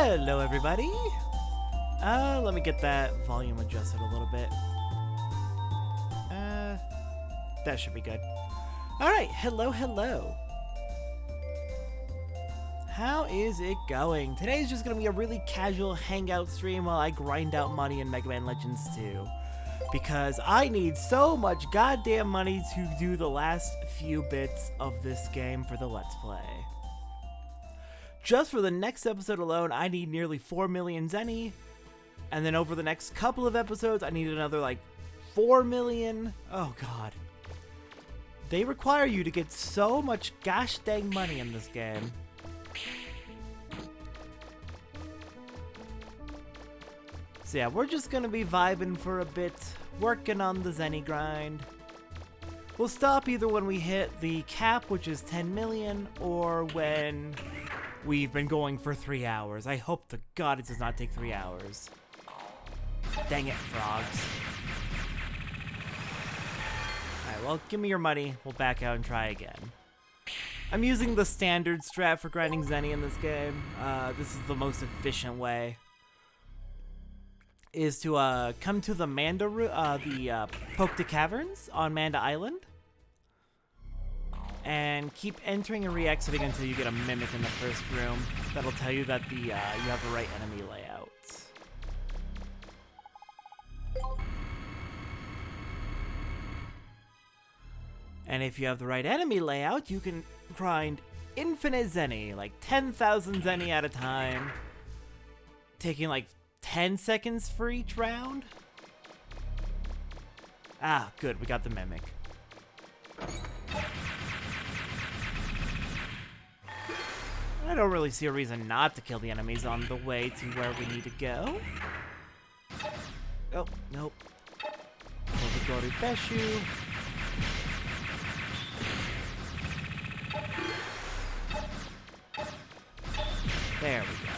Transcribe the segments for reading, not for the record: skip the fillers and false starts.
Hello, everybody. Let me get that volume adjusted a little bit. That should be good. All right, hello. How is it going? Today's just gonna be a really casual hangout stream while I grind out money in Mega Man Legends 2. Because I need so much goddamn money to do the last few bits of this game for the Let's Play. Just for the next episode alone, I need nearly 4 million Zenny. And then over the next couple of episodes, I need another like 4 million. Oh god. They require you to get so much gosh dang money in this game. So yeah, we're just gonna be vibing for a bit, working on the Zenny grind. We'll stop either when we hit the cap, which is 10 million, or when we've been going for 3 hours. I hope to God it does not take 3 hours. Dang it, frogs. Alright, well, give me your money. We'll back out and try again. I'm using the standard strat for grinding Zenny in this game. This is the most efficient way. Is to come to the Pokta Caverns on Manda Island. And keep entering and re-exiting until you get a Mimic in the first room. That'll tell you that you have the right enemy layout. And if you have the right enemy layout, you can grind infinite Zenny, like 10,000 Zenny at a time, taking like 10 seconds for each round. Ah, good, we got the Mimic. I don't really see a reason not to kill the enemies on the way to where we need to go. Oh, nope. Kill the Goribeshu. There we go.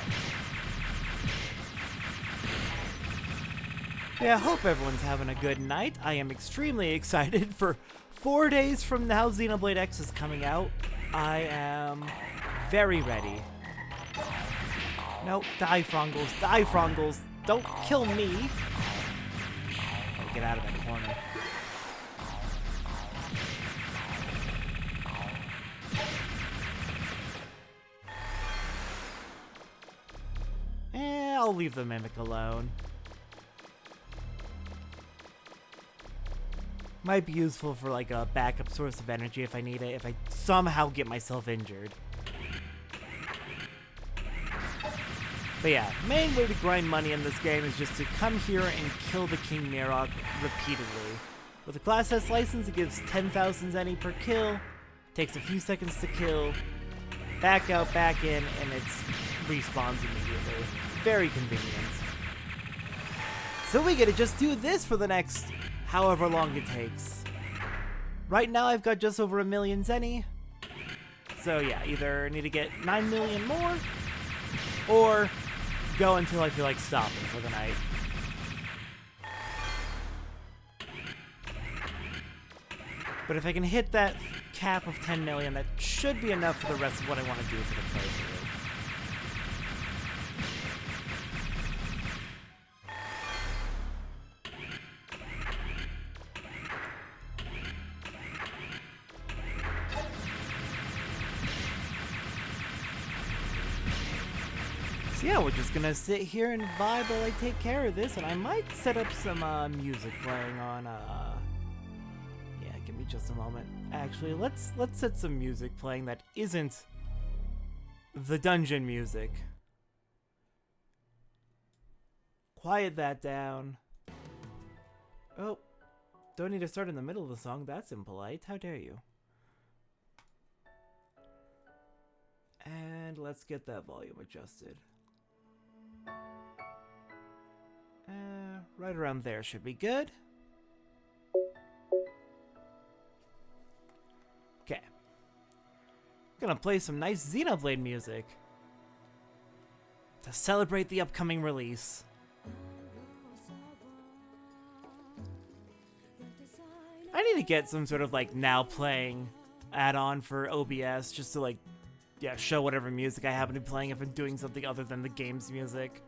Yeah, I hope everyone's having a good night. I am extremely excited for 4 days from now Xenoblade X is coming out. I am very ready. Nope, die Frongles. Don't kill me. Gotta get out of that corner. I'll leave the Mimic alone. Might be useful for like a backup source of energy if I need it, if I somehow get myself injured. But yeah, main way to grind money in this game is just to come here and kill the King Mirok repeatedly. With a Class S license, it gives 10,000 Zenny per kill, takes a few seconds to kill, back out, back in, and it respawns immediately. Very convenient. So we get to just do this for the next however long it takes. Right now I've got just over 1 million Zenny. So yeah, either need to get 9 million more, or go until I feel like stopping for the night. But if I can hit that cap of 10 million, that should be enough for the rest of what I want to do for the playthrough. So yeah, we're just gonna sit here and vibe while I take care of this, and I might set up some music playing on yeah, give me just a moment. Actually, let's set some music playing that isn't the dungeon music. Quiet that down. Oh, don't need to start in the middle of the song, that's impolite. How dare you? And let's get that volume adjusted. Right around there should be good. Okay. Gonna play some nice Xenoblade music to celebrate the upcoming release. I need to get some sort of like now playing add-on for OBS just to like yeah, show whatever music I happen to be playing if I'm doing something other than the game's music.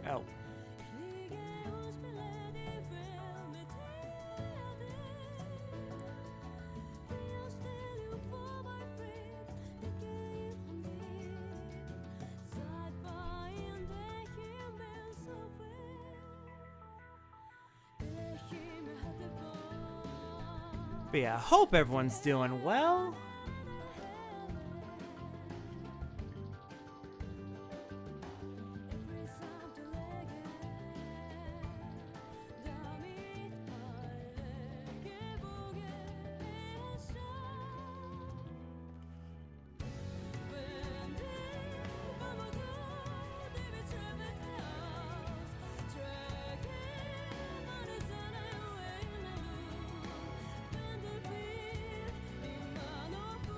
Oh. But yeah, hope everyone's doing well.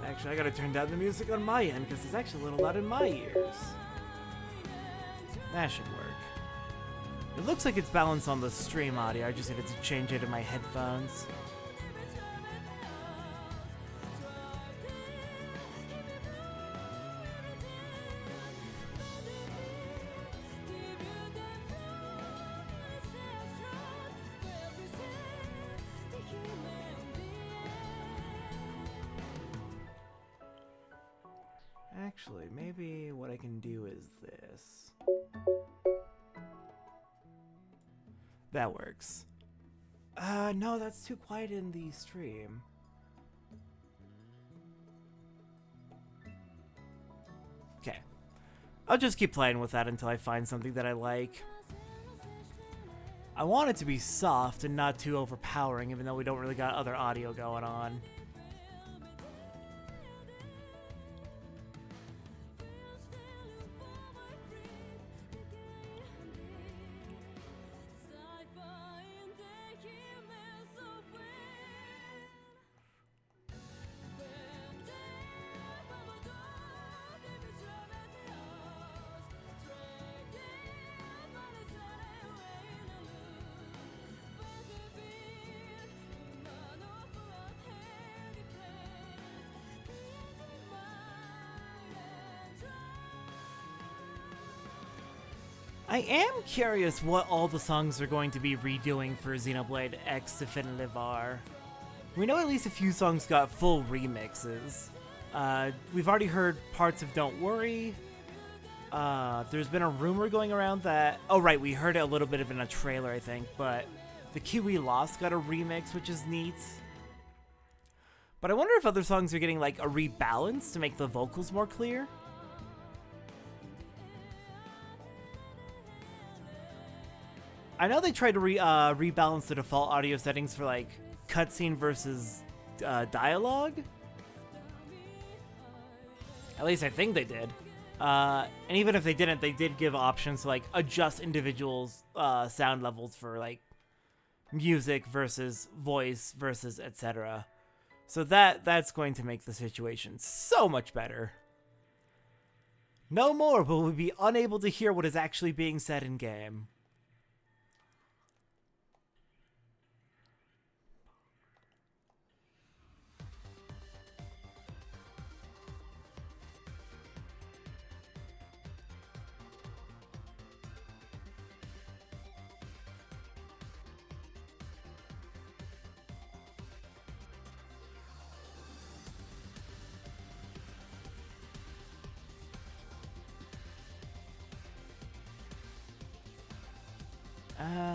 Actually, I gotta turn down the music on my end because it's actually a little loud in my ears. That should work. It looks like it's balanced on the stream audio. I just needed to change it in my headphones. Actually, maybe what I can do is this. That works. No, that's too quiet in the stream. Okay. I'll just keep playing with that until I find something that I like. I want it to be soft and not too overpowering, even though we don't really got other audio going on. I am curious what all the songs are going to be redoing for Xenoblade X Definitive are. We know at least a few songs got full remixes. We've already heard parts of Don't Worry. There's been a rumor going around that... Oh right, we heard it a little bit of in a trailer, I think, but the Kiwi Lost got a remix, which is neat. But I wonder if other songs are getting like a rebalance to make the vocals more clear. I know they tried to rebalance the default audio settings for like cutscene versus dialogue. At least I think they did. And even if they didn't, they did give options to like adjust individuals' sound levels for like music versus voice versus etc. So that's going to make the situation so much better. No more will we be unable to hear what is actually being said in game.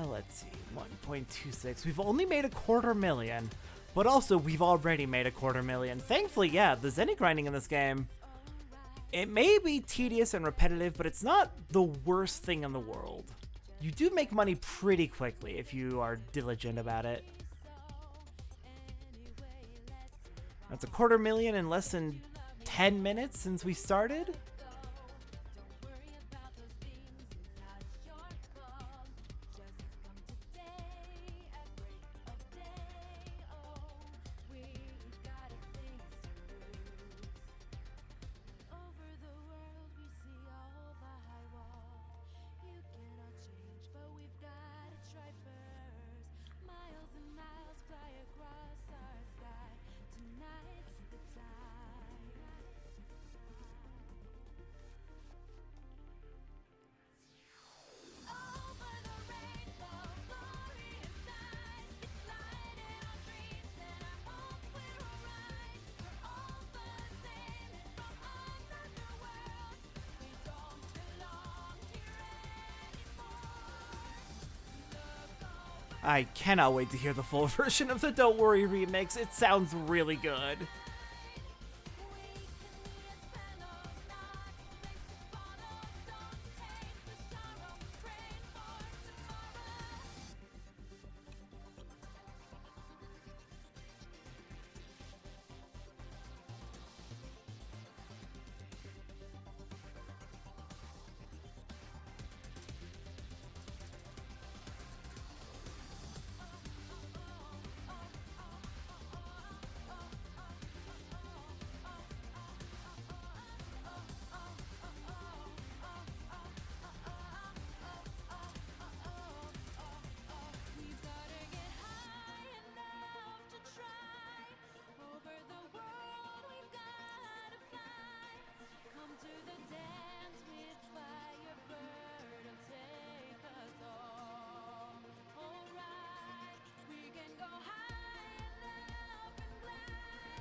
Let's see, 1.26. We've only made $250,000, but also we've already made $250,000. Thankfully, yeah, the Zenny grinding in this game, it may be tedious and repetitive, but it's not the worst thing in the world. You do make money pretty quickly if you are diligent about it. That's a $250,000 in less than 10 minutes since we started. I cannot wait to hear the full version of the Don't Worry remix. It sounds really good.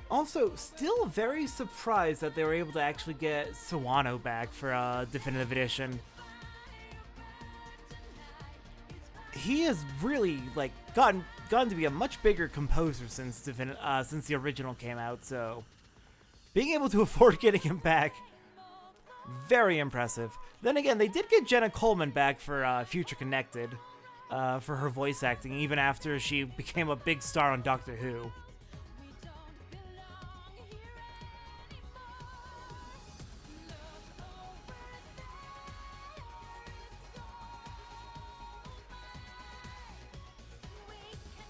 Also, still very surprised that they were able to actually get Sawano back for Definitive Edition. He has really gotten to be a much bigger composer since the original came out. So, being able to afford getting him back, very impressive. Then again, they did get Jenna Coleman back for Future Connected for her voice acting, even after she became a big star on Doctor Who.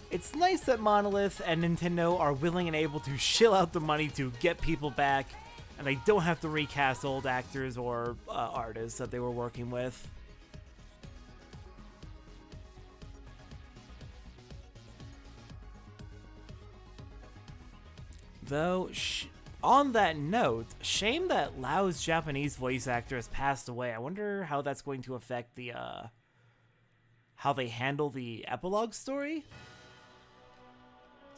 It's nice that Monolith and Nintendo are willing and able to shill out the money to get people back, and they don't have to recast old actors or artists that they were working with. Though, on that note, shame that Lao's Japanese voice actor has passed away. I wonder how that's going to affect the, how they handle the epilogue story?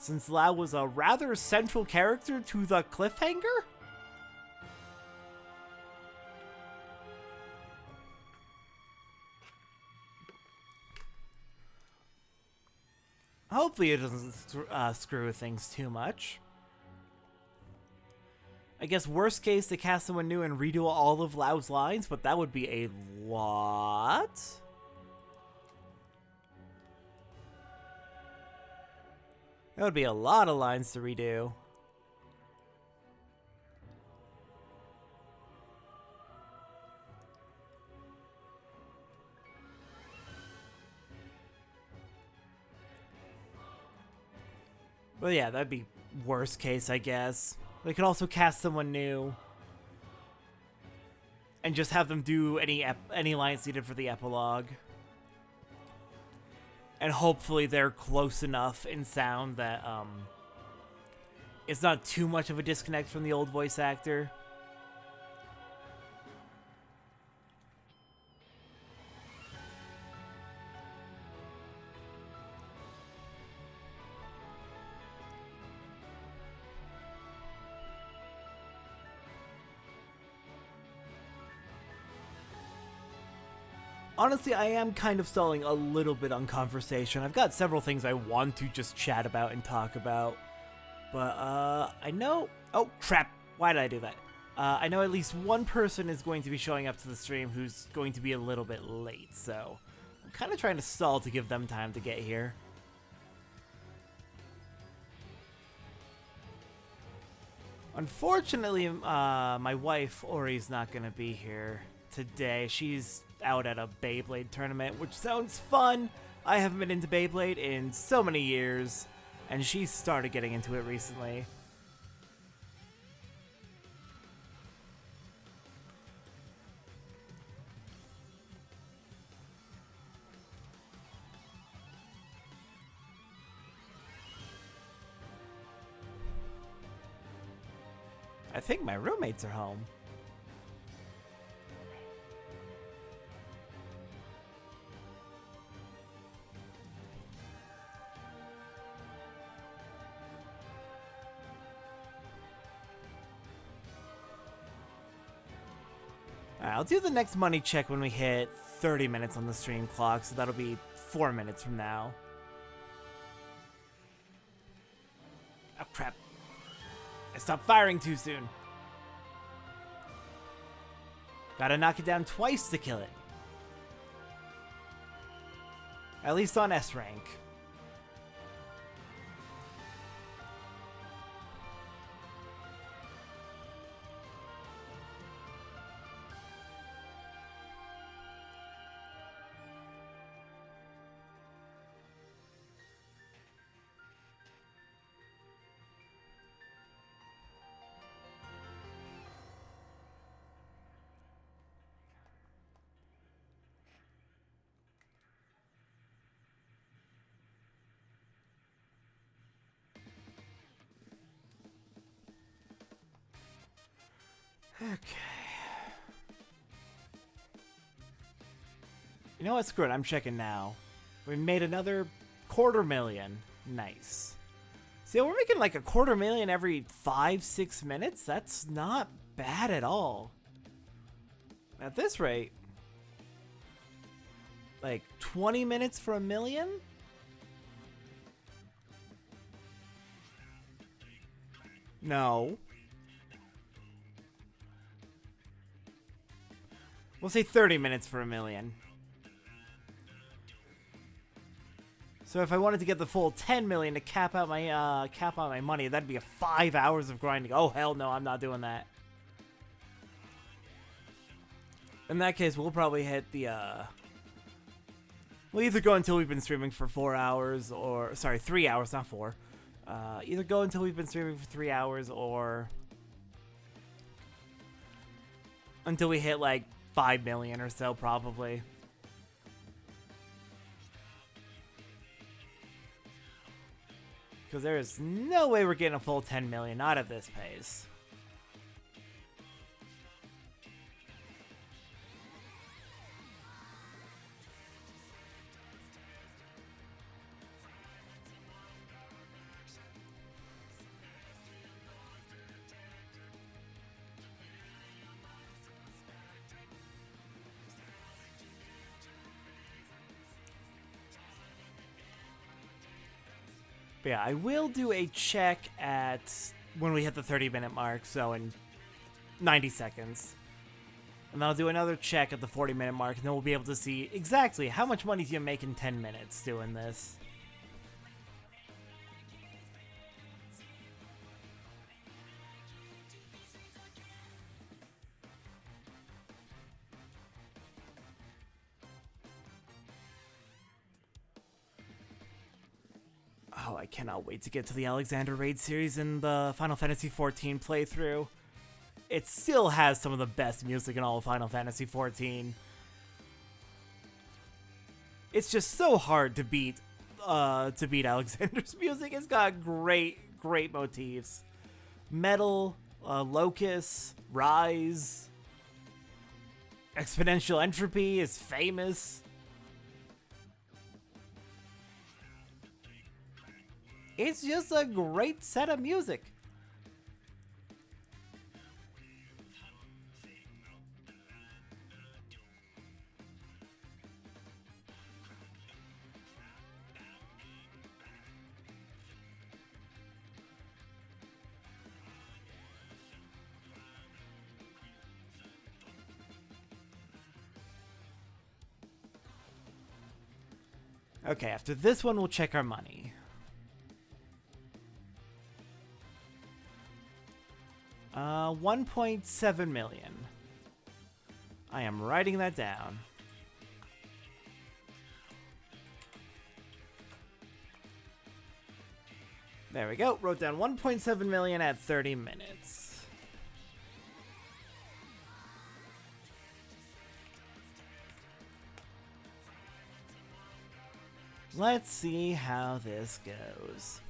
Since Lao was a rather central character to the cliffhanger? Hopefully it doesn't screw with things too much. I guess worst case, they cast someone new and redo all of Lao's lines, but that would be a lot. That would be a lot of lines to redo. Well, yeah, that'd be worst case, I guess. They could also cast someone new and just have them do any lines needed for the epilogue. And hopefully they're close enough in sound that it's not too much of a disconnect from the old voice actor. Honestly, I am kind of stalling a little bit on conversation. I've got several things I want to just chat about and talk about. But, I know... Oh, crap. Why did I do that? I know at least one person is going to be showing up to the stream who's going to be a little bit late, so... I'm kind of trying to stall to give them time to get here. Unfortunately, my wife, Ori's not going to be here today. She's out at a Beyblade tournament, which sounds fun. I haven't been into Beyblade in so many years, and she started getting into it recently. I think my roommates are home. Alright, I'll do the next money check when we hit 30 minutes on the stream clock, so that'll be 4 minutes from now. Oh crap. I stopped firing too soon. Gotta knock it down twice to kill it. At least on S rank. Okay. You know what? Screw it. I'm checking now. We made another $250,000. Nice. See, we're making like $250,000 every 5-6 minutes. That's not bad at all. At this rate, like 20 minutes for $1 million? No. We'll say 30 minutes for $1 million. So if I wanted to get the full 10 million to cap out my money, that'd be 5 hours of grinding. Oh hell no, I'm not doing that. In that case, we'll probably hit the we'll either go until we've been streaming for 4 hours, or sorry, 3 hours, not 4. Either go until we've been streaming for 3 hours, or until we hit like 5 million or so, probably. Because there is no way we're getting a full 10 million, not at this pace. But yeah, I will do a check at when we hit the 30-minute mark, so in 90 seconds. And then I'll do another check at the 40-minute mark, and then we'll be able to see exactly how much money do you make in 10 minutes doing this. Oh, I cannot wait to get to the Alexander Raid series in the Final Fantasy XIV playthrough. It still has some of the best music in all of Final Fantasy XIV. It's just so hard to beat Alexander's music. It's got great motifs. Metal, Locust, Rise, Exponential Entropy is famous. It's just a great set of music. Okay, after this one, we'll check our money. 1.7 million. I am writing that down. There we go. Wrote down 1.7 million at 30 minutes. Let's see how this goes.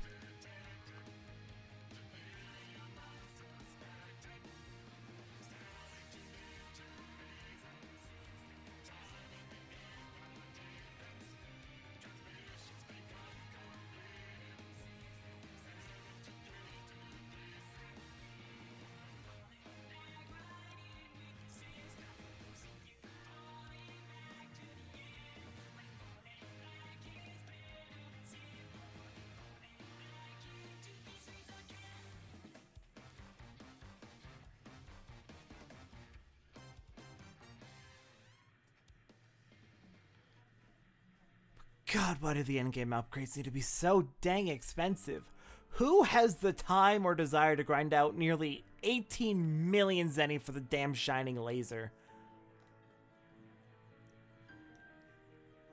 God, why do the endgame upgrades need to be so dang expensive? Who has the time or desire to grind out nearly 18 million Zenny for the damn shining laser?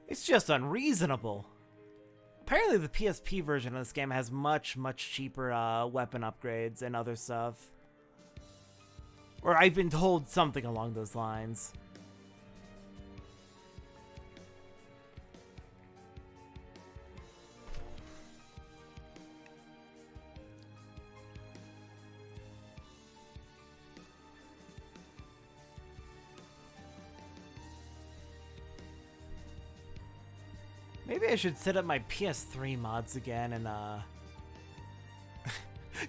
It's just unreasonable. Apparently the PSP version of this game has much cheaper weapon upgrades and other stuff. Or I've been told something along those lines. Maybe I should set up my PS3 mods again and,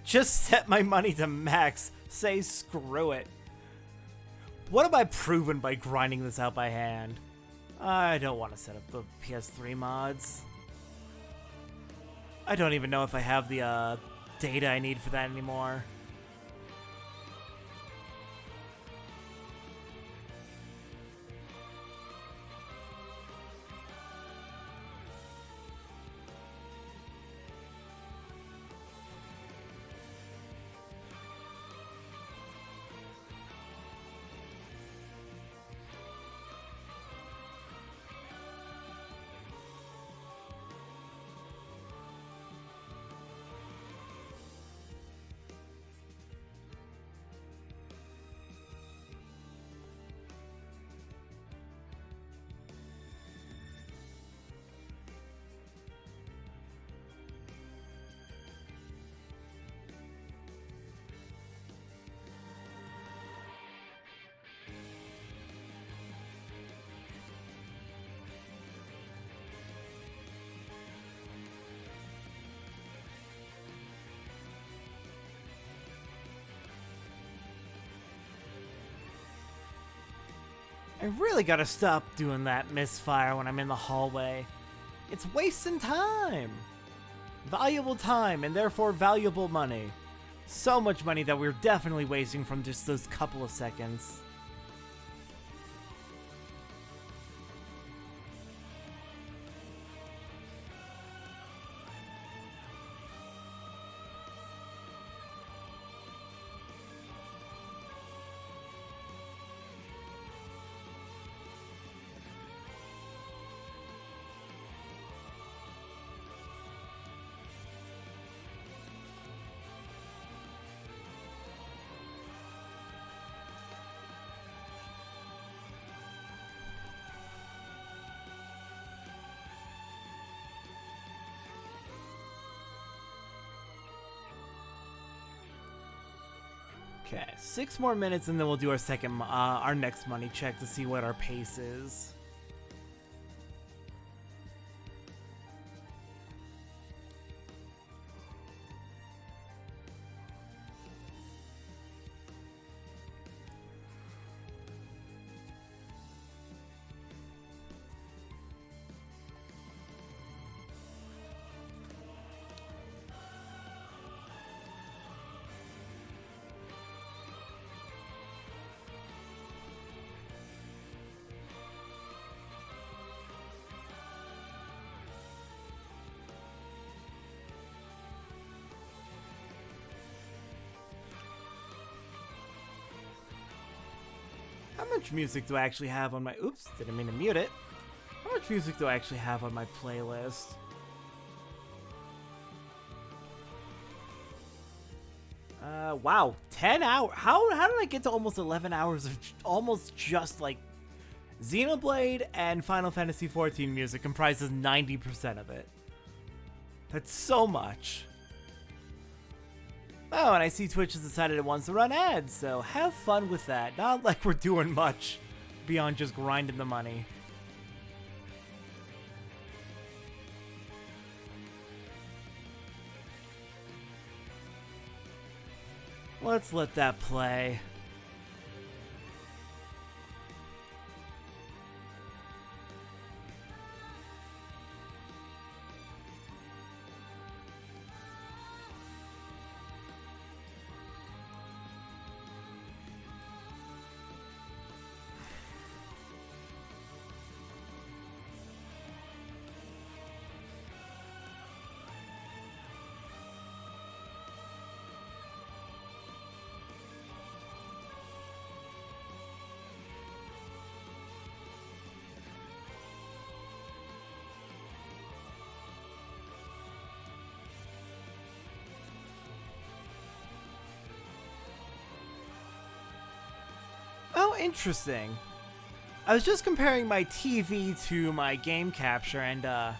just set my money to max. Say screw it. What have I proven by grinding this out by hand? I don't want to set up the PS3 mods. I don't even know if I have the, data I need for that anymore. I really gotta stop doing that misfire when I'm in the hallway. It's wasting time. Valuable time and therefore valuable money. So much money that we're definitely wasting from just those couple of seconds. Okay, 6 more minutes and then we'll do our next money check to see what our pace is. How much music do I actually have on my... Oops, didn't mean to mute it. How much music do I actually have on my playlist? Wow, 10 hours. How did I get to almost 11 hours of almost just like Xenoblade and Final Fantasy XIV music comprises 90% of it. That's so much. Oh, and I see Twitch has decided it wants to run ads, so have fun with that. Not like we're doing much beyond just grinding the money. Let's let that play. Oh, interesting. I was just comparing my TV to my game capture, and I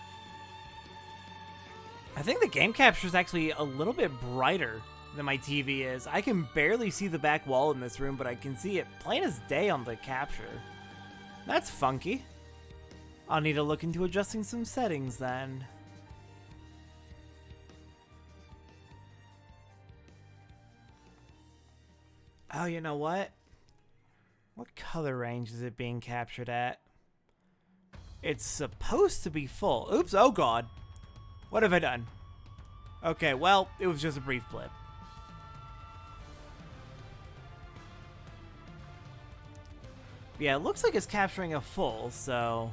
think the game capture is actually a little bit brighter than my TV is. I can barely see the back wall in this room, but I can see it plain as day on the capture. That's funky. I'll need to look into adjusting some settings then. Oh, you know what? What color range is it being captured at? It's supposed to be full. Oops, oh god. What have I done? Okay, well, it was just a brief blip. Yeah, it looks like it's capturing a full, so...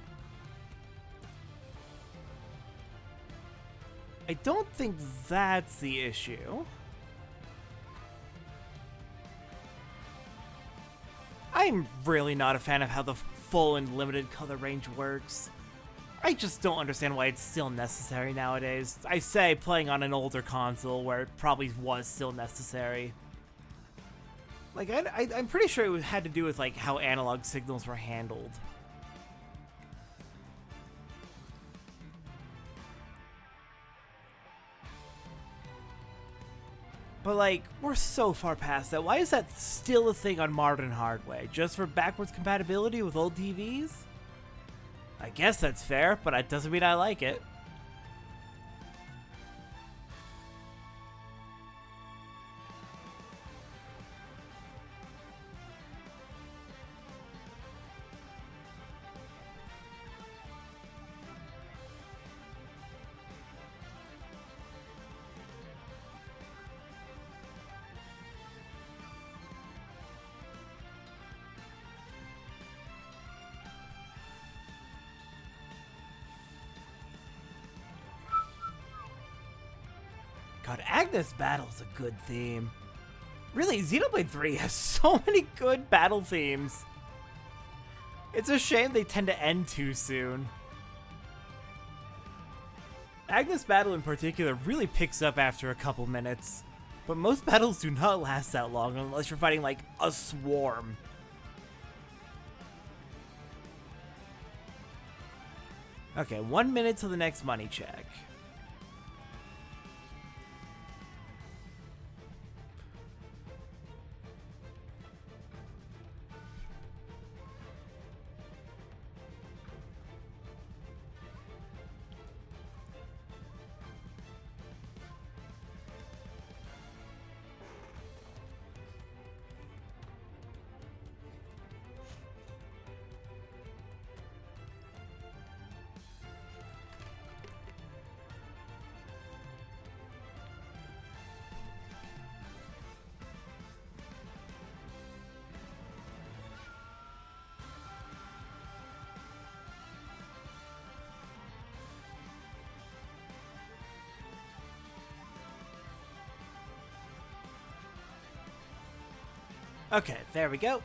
I don't think that's the issue. I'm really not a fan of how the full and limited color range works. I just don't understand why it's still necessary nowadays. I say playing on an older console where it probably was still necessary. Like, I'm pretty sure it had to do with like how analog signals were handled. But like, we're so far past that. Why is that still a thing on modern hardware? Just for backwards compatibility with old TVs? I guess that's fair, but that doesn't mean I like it. God, Agnes Battle's a good theme. Really, Xenoblade 3 has so many good battle themes. It's a shame they tend to end too soon. Agnes Battle in particular really picks up after a couple minutes, but most battles do not last that long unless you're fighting like a swarm. Okay, 1 minute till the next money check. Okay, there we go.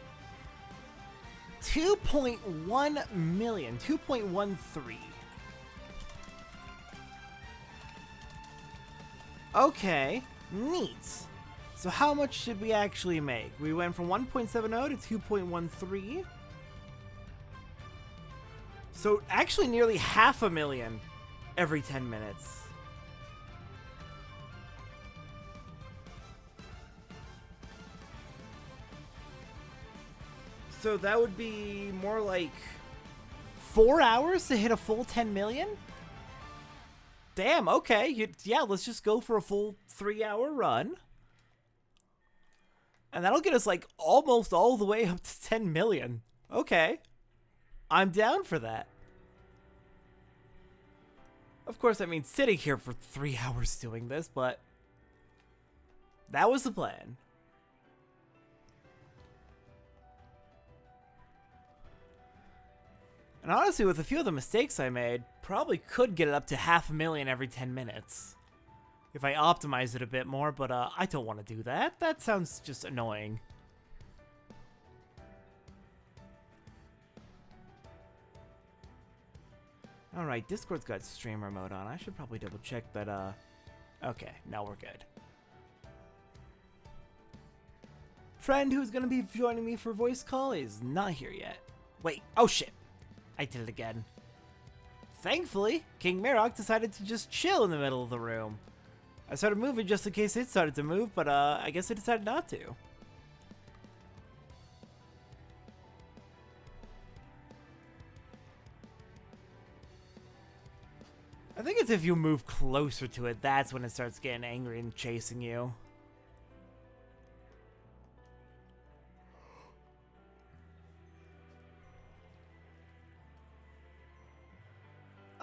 2.1 million. 2.13. Okay, neat. So how much did we actually make? We went from 1.70 to 2.13. So actually nearly 500,000 every 10 minutes. So that would be more like 4 hours to hit a full 10 million? Damn, okay. Yeah, let's just go for a full 3-hour run. And that'll get us like almost all the way up to 10 million. Okay. I'm down for that. Of course, I mean, sitting here for 3 hours doing this, but that was the plan. And honestly, with a few of the mistakes I made, probably could get it up to 500,000 every 10 minutes. If I optimize it a bit more, but I don't want to do that. That sounds just annoying. Alright, Discord's got streamer mode on. I should probably double check that, okay, now we're good. Friend who's gonna be joining me for voice call is not here yet. Wait, oh shit. I did it again. Thankfully, King Marok decided to just chill in the middle of the room. I started moving just in case it started to move, but I guess I decided not to. I think it's if you move closer to it, that's when it starts getting angry and chasing you.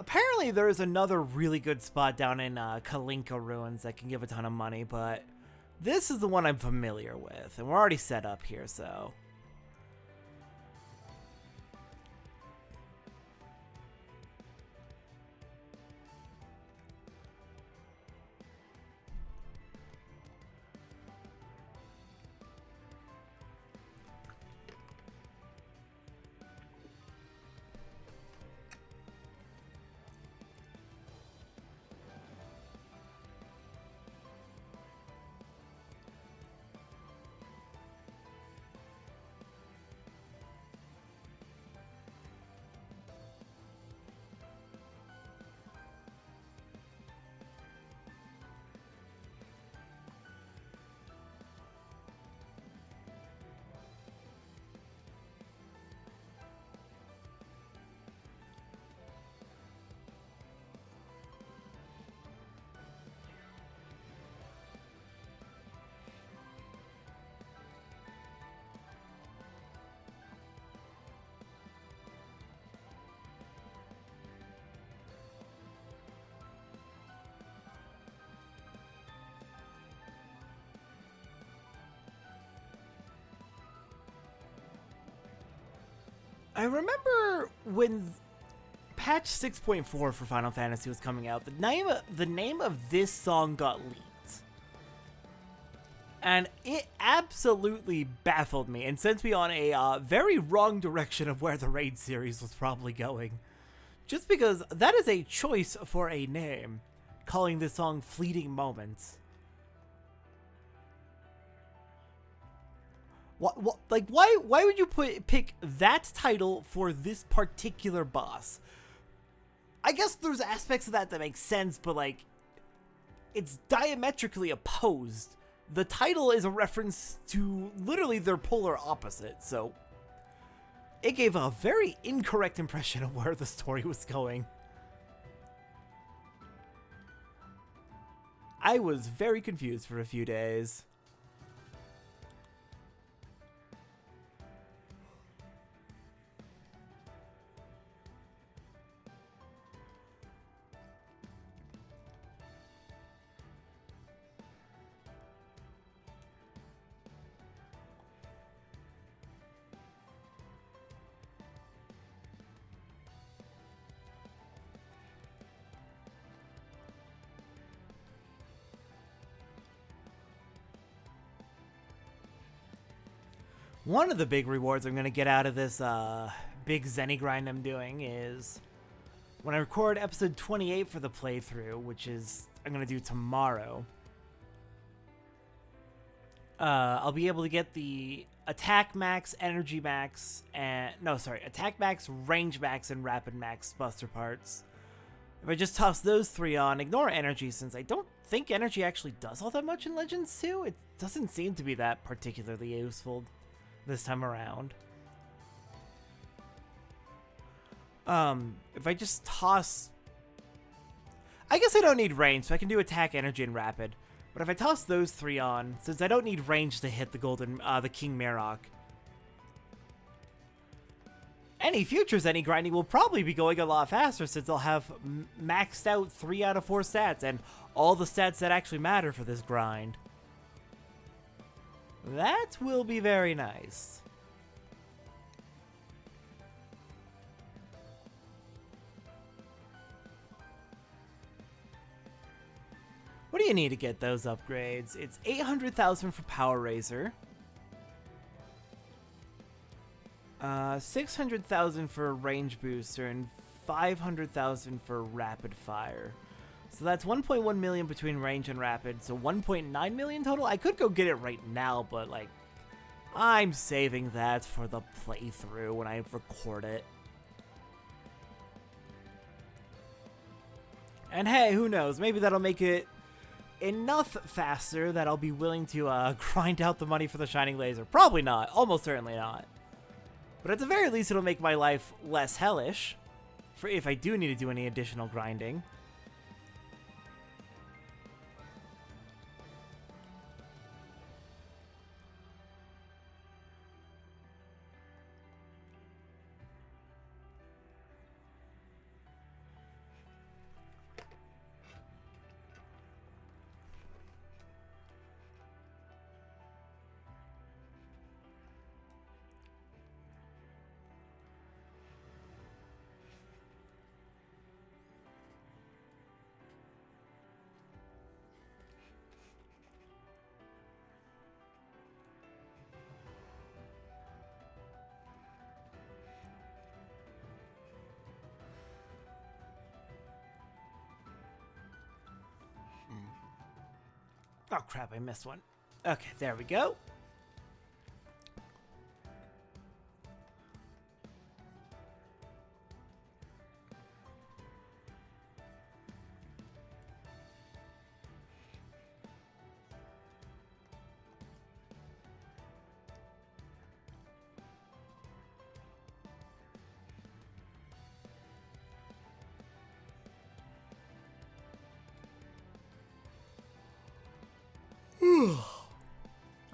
Apparently there is another really good spot down in Kalinka Ruins that can give a ton of money, but this is the one I'm familiar with, and we're already set up here, so... I remember when patch 6.4 for Final Fantasy was coming out, the name of this song got leaked. And it absolutely baffled me and sent me on a very wrong direction of where the Raid series was probably going. Just because that is a choice for a name, calling this song Fleeting Moments. Why would you pick that title for this particular boss? I guess there's aspects of that make sense, but like, it's diametrically opposed. The title is a reference to literally their polar opposite, so it gave a very incorrect impression of where the story was going. I was very confused for a few days. One of the big rewards I'm going to get out of this big Zenny grind I'm doing is when I record episode 28 for the playthrough, which is I'm going to do tomorrow, I'll be able to get the attack max, energy max, and attack max, range max, and rapid max buster parts. If I just toss those three on, ignore energy since I don't think energy actually does all that much in Legends 2. It doesn't seem to be that particularly useful this time around. If I just toss... I guess I don't need range, so I can do attack, energy, and rapid. But if I toss those three on, since I don't need range to hit the King Marok, any future Zenny grinding will probably be going a lot faster since I'll have maxed out 3 out of 4 stats and all the stats that actually matter for this grind. That will be very nice. What do you need to get those upgrades? It's 800,000 for Power Razor. 600,000 for range booster and 500,000 for rapid fire. So that's 1.1 million between range and rapid, so 1.9 million total. I could go get it right now, but like I'm saving that for the playthrough when I record it. And hey, who knows? Maybe that'll make it enough faster that I'll be willing to grind out the money for the Shining Laser. Probably not. Almost certainly not. But at the very least, it'll make my life less hellish for if I do need to do any additional grinding. Oh crap, I missed one. Okay, there we go.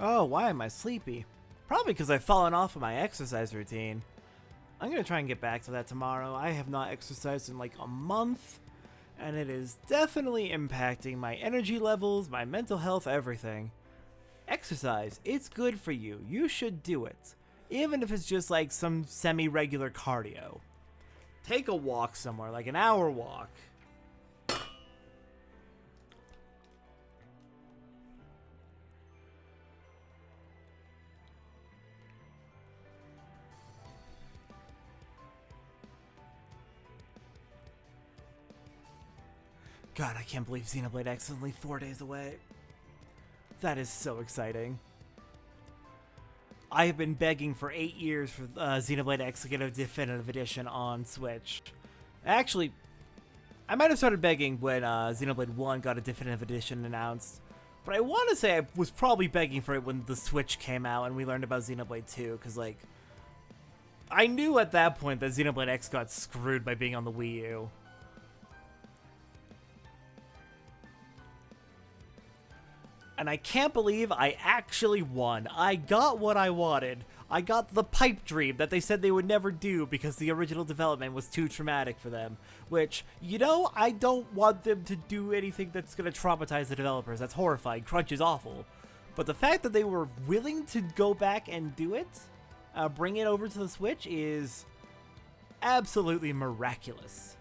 Oh, why am I sleepy? Probably because I've fallen off of my exercise routine. I'm going to try and get back to that tomorrow. I have not exercised in like a month, and it is definitely impacting my energy levels, my mental health, everything. Exercise, it's good for you. You should do it. Even if it's just like some semi-regular cardio. Take a walk somewhere, like an hour walk. God, I can't believe Xenoblade X is only 4 days away. That is so exciting. I have been begging for 8 years for Xenoblade X to get a definitive edition on Switch. Actually, I might have started begging when Xenoblade 1 got a definitive edition announced. But I want to say I was probably begging for it when the Switch came out and we learned about Xenoblade 2. Because, like, I knew at that point that Xenoblade X got screwed by being on the Wii U. And I can't believe I actually won. I got what I wanted. I got the pipe dream that they said they would never do because the original development was too traumatic for them. Which, you know, I don't want them to do anything that's going to traumatize the developers. That's horrifying. Crunch is awful. But the fact that they were willing to go back and do it, bring it over to the Switch, is absolutely miraculous.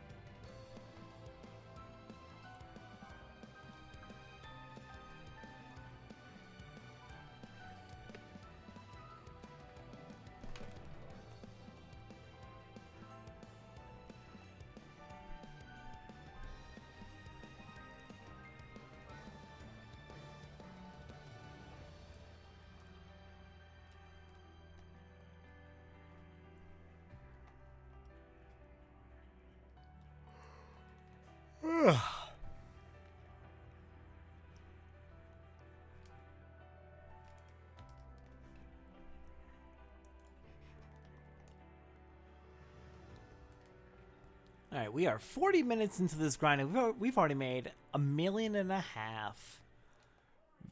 Alright, we are 40 minutes into this grind and we've already made $1.5 million.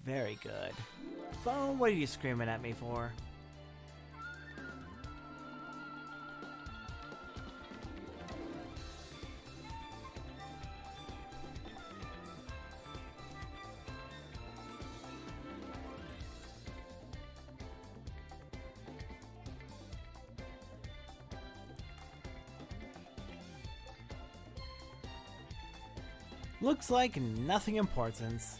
Very good. Phone, what are you screaming at me for? Looks like nothing importance.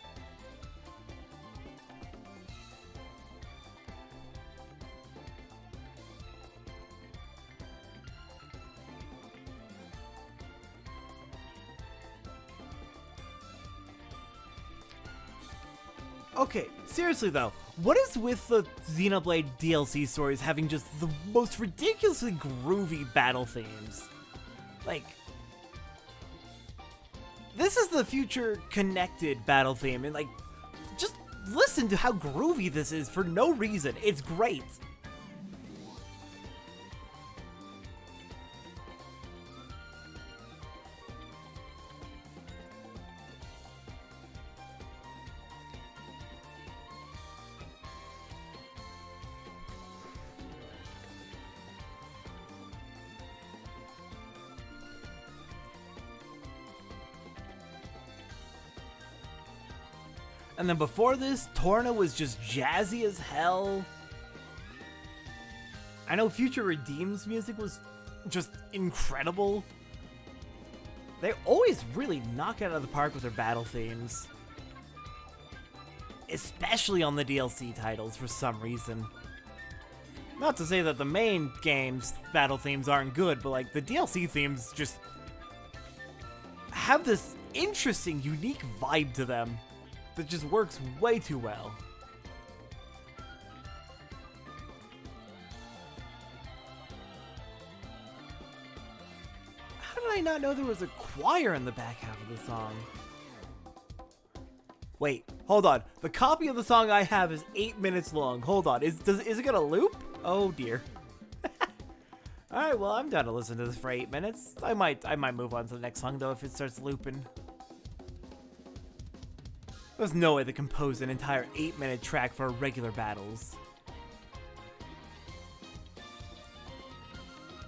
Okay, seriously though, what is with the Xenoblade DLC stories having just the most ridiculously groovy battle themes? Like, this is the future connected battle theme, and like, just listen to how groovy this is for no reason. It's great. And then before this, Torna was just jazzy as hell. I know Future Redeem's music was just incredible. They always really knock it out of the park with their battle themes. Especially on the DLC titles for some reason. Not to say that the main game's battle themes aren't good, but like the DLC themes just have this interesting, unique vibe to them that just works way too well. How did I not know there was a choir in the back half of the song? Wait, hold on. The copy of the song I have is 8 minutes long. Hold on. Is it gonna loop? Oh dear. Alright, well I'm down to listen to this for 8 minutes. I might move on to the next song though if it starts looping. There's no way they composed an entire 8-minute track for regular battles.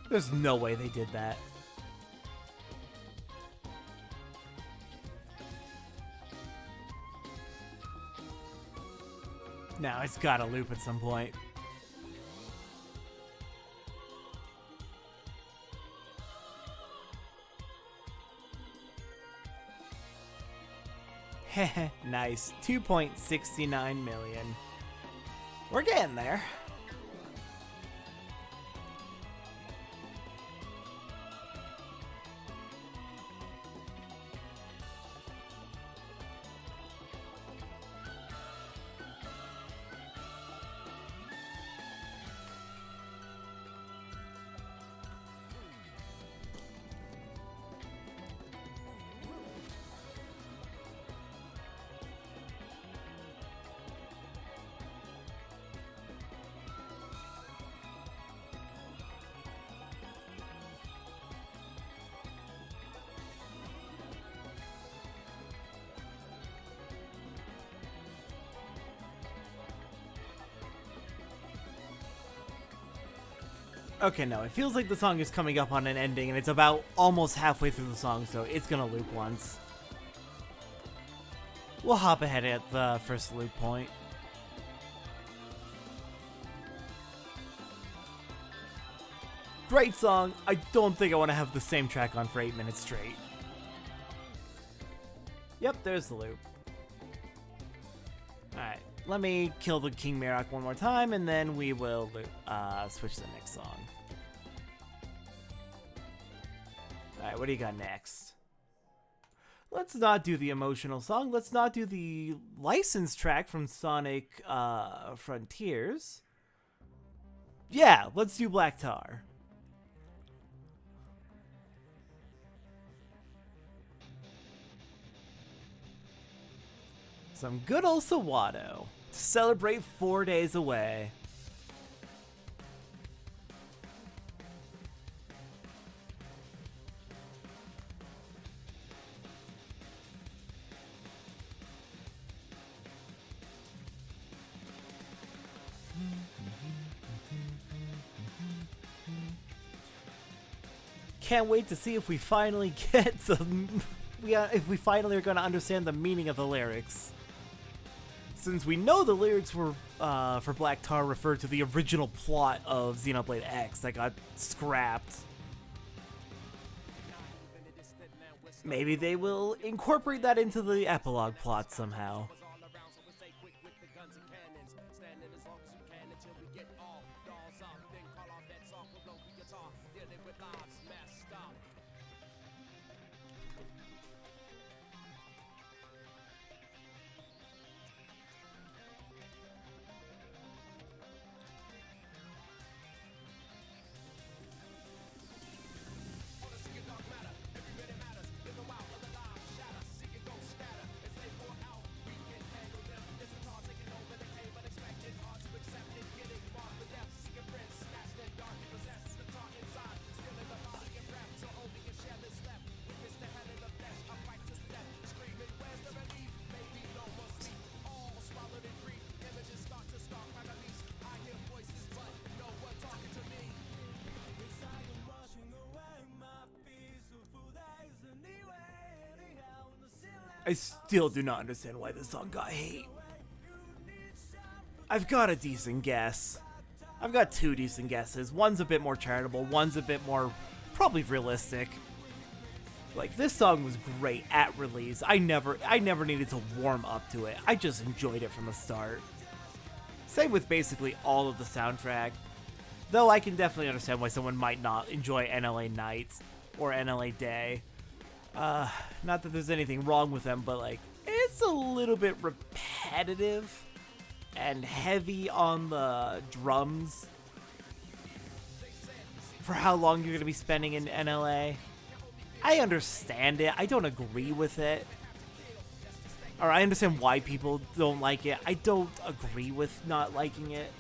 There's no way they did that. No, it's gotta loop at some point. Heh, nice. 2.69 million. We're getting there. Okay, no, it feels like the song is coming up on an ending, and it's about almost halfway through the song, so it's gonna loop once. We'll hop ahead at the first loop point. Great song. I don't think I want to have the same track on for 8 minutes straight. Yep, there's the loop. Alright, let me kill the King Marok one more time, and then we will switch to the next song. Alright, what do you got next? Let's not do the emotional song. Let's not do the licensed track from Sonic Frontiers. Yeah, let's do Black Tar. Some good old Sawado to celebrate 4 days away. Can't wait to see if we finally get if we finally are going to understand the meaning of the lyrics. Since we know the lyrics were for Black Tar referred to the original plot of Xenoblade X that got scrapped. Maybe they will incorporate that into the epilogue plot somehow. I still do not understand why this song got hate. I've got a decent guess. I've got two decent guesses. One's a bit more charitable, one's a bit more probably realistic. Like, this song was great at release. I never needed to warm up to it. I just enjoyed it from the start. Same with basically all of the soundtrack. Though I can definitely understand why someone might not enjoy NLA Night or NLA Day. Not that there's anything wrong with them, but like, it's a little bit repetitive and heavy on the drums for how long you're going to be spending in NLA. I understand it. I don't agree with it. Or I understand why people don't like it. I don't agree with not liking it.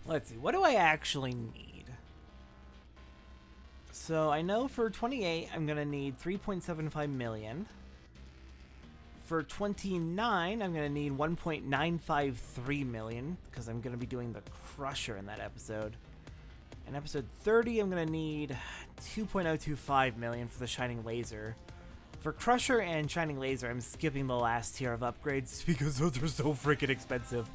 Let's see, what do I actually need? So I know for 28, I'm going to need 3.75 million. For 29, I'm going to need 1.953 million, because I'm going to be doing the Crusher in that episode. In episode 30, I'm going to need 2.025 million for the Shining Laser. For Crusher and Shining Laser, I'm skipping the last tier of upgrades because those are so freaking expensive.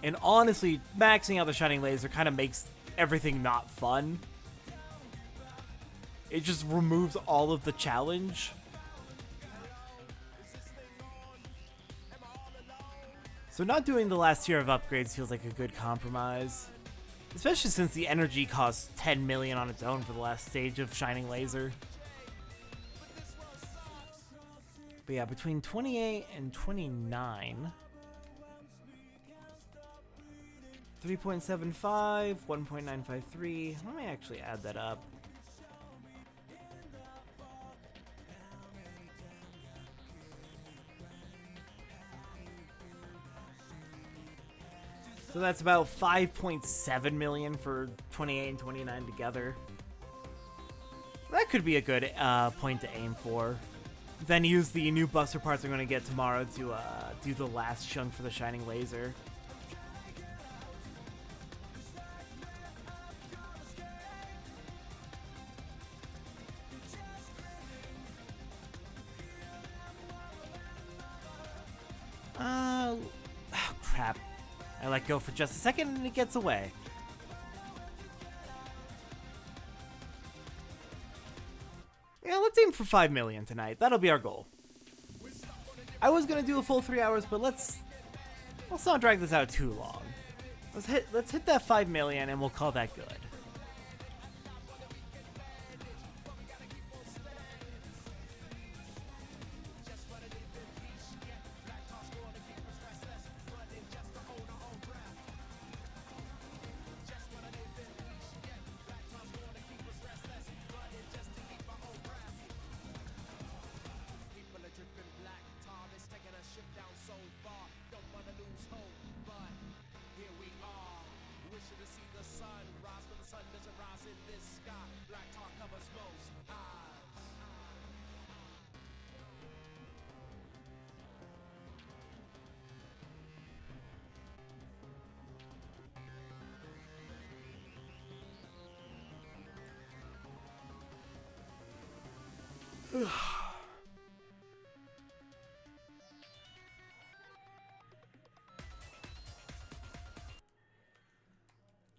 And honestly, maxing out the Shining Laser kind of makes everything not fun. It just removes all of the challenge. So not doing the last tier of upgrades feels like a good compromise. Especially since the energy costs 10 million on its own for the last stage of Shining Laser. But yeah, between 28 and 29... 3.75, 1.953. Let me actually add that up. So that's about 5.7 million for 28 and 29 together. That could be a good point to aim for. Then use the new buster parts I'm going to get tomorrow to do the last chunk for the Shining Laser. Oh, crap. I let go for just a second and it gets away. Yeah, let's aim for 5 million tonight. That'll be our goal. I was gonna do a full 3 hours, but let's not drag this out too long. Let's hit that 5 million and we'll call that good.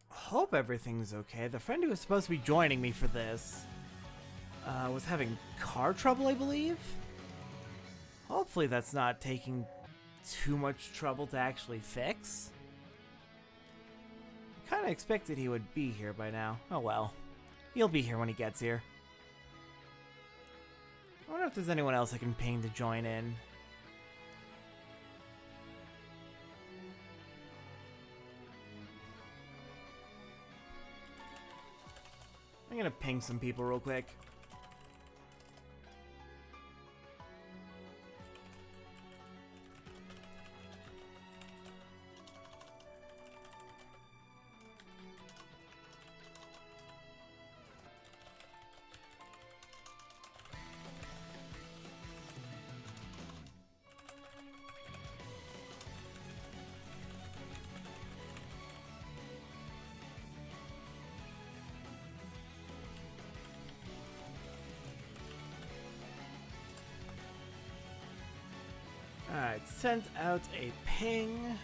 Hope everything's okay. The friend who was supposed to be joining me for this was having car trouble, I believe. Hopefully that's not taking too much trouble to actually fix. I kind of expected he would be here by now. Oh well. He'll be here when he gets here. I wonder if there's anyone else I can ping to join in. I'm gonna ping some people real quick. Alright, sent out a ping.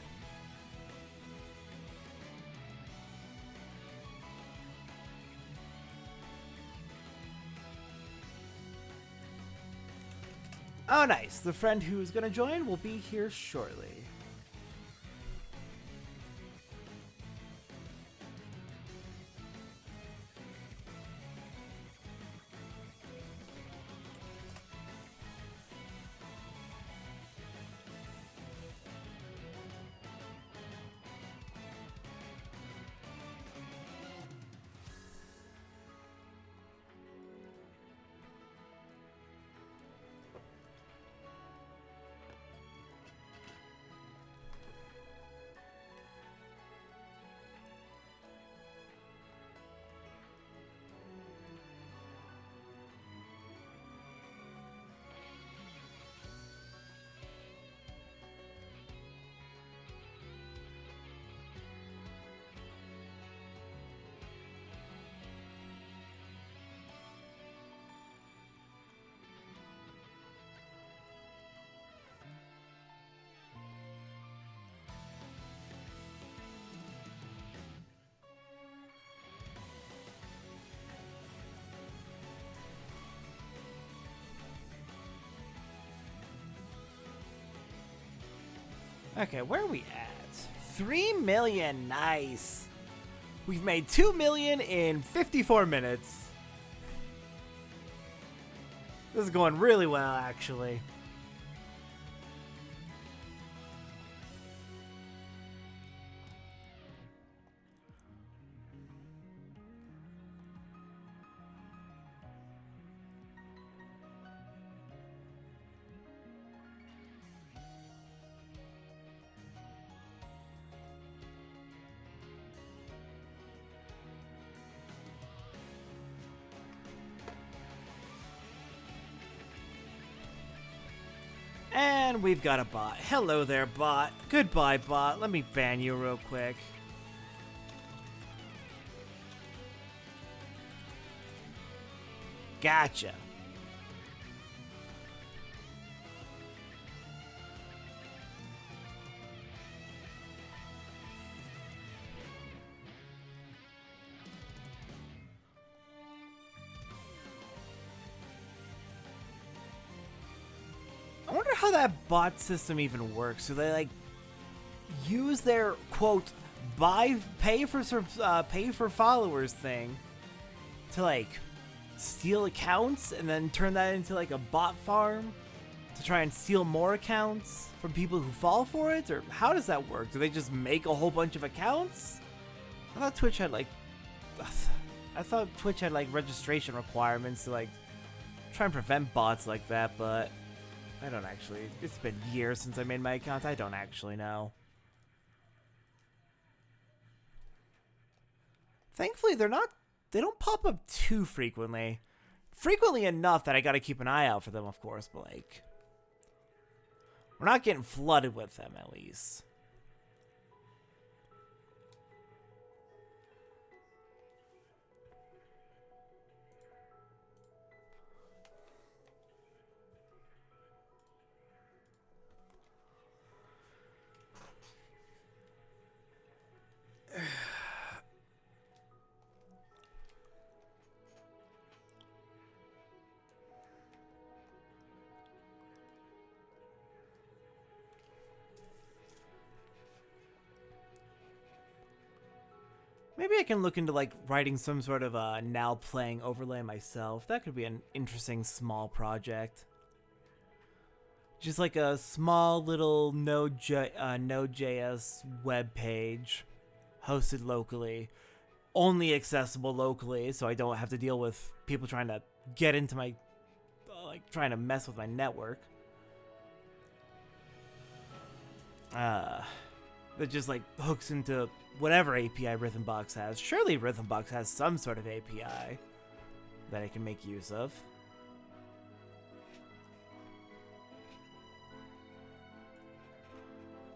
Oh nice, the friend who's gonna join will be here shortly. Okay, where are we at? 3 million, nice. We've made 2 million in 54 minutes. This is going really well, actually. And we've got a bot. Hello there, bot. Goodbye, bot. Let me ban you real quick. Gotcha. I wonder how that bot system even works. So they like use their quote pay for followers thing to like steal accounts and then turn that into like a bot farm to try and steal more accounts from people who fall for it? Or how does that work? Do they just make a whole bunch of accounts? I thought Twitch had like registration requirements to like try and prevent bots like that, but I don't actually. It's been years since I made my account. I don't actually know. Thankfully, they don't pop up too frequently. Frequently enough that I gotta keep an eye out for them, of course, but like, we're not getting flooded with them, at least. Maybe I can look into like writing some sort of now playing overlay myself. That could be an interesting small project. Just like a small little Node.js web page hosted locally, only accessible locally, so I don't have to deal with people trying to get into my, trying to mess with my network. That just like hooks into whatever API Rhythmbox has. Surely Rhythmbox has some sort of API that I can make use of.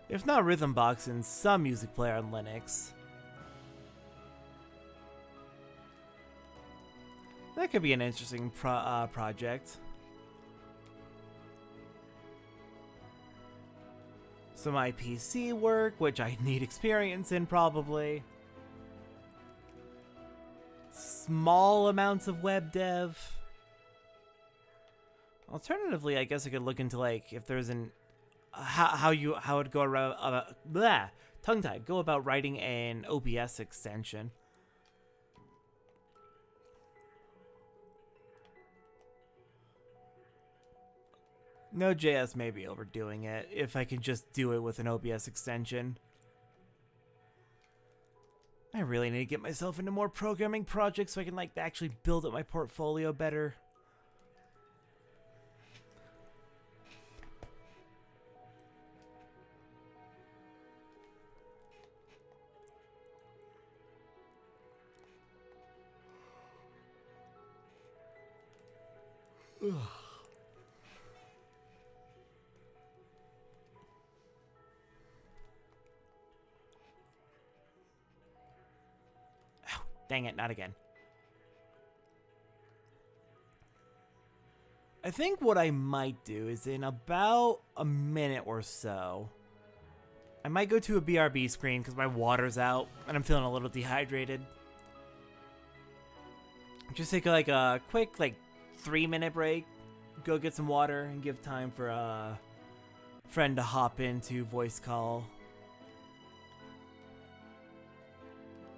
If not Rhythmbox, in some music player on Linux. That could be an interesting project. Some IPC work, which I need experience in probably. Small amounts of web dev. Alternatively, I guess I could look into like if there's an how it'd go around tongue-tied, go about writing an OBS extension. Node.js may be overdoing it if I can just do it with an OBS extension. I really need to get myself into more programming projects so I can like actually build up my portfolio better. Ugh. Dang it, not again. I think what I might do is in about a minute or so, I might go to a BRB screen because my water's out and I'm feeling a little dehydrated. Just take like a quick 3-minute break, go get some water and give time for a friend to hop into voice call.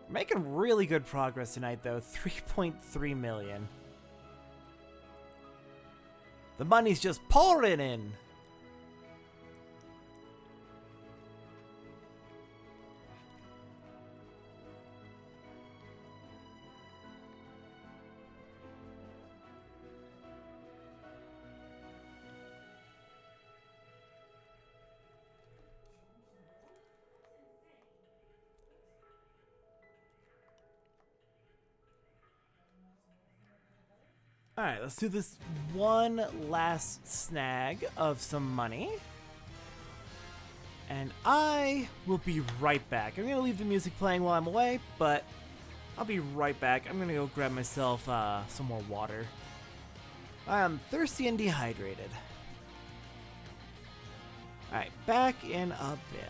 Making really good progress tonight, though. 3.3 million. The money's just pouring in. Alright, let's do this one last snag of some money. And I will be right back. I'm going to leave the music playing while I'm away, but I'll be right back. I'm going to go grab myself some more water. I am thirsty and dehydrated. Alright, back in a bit.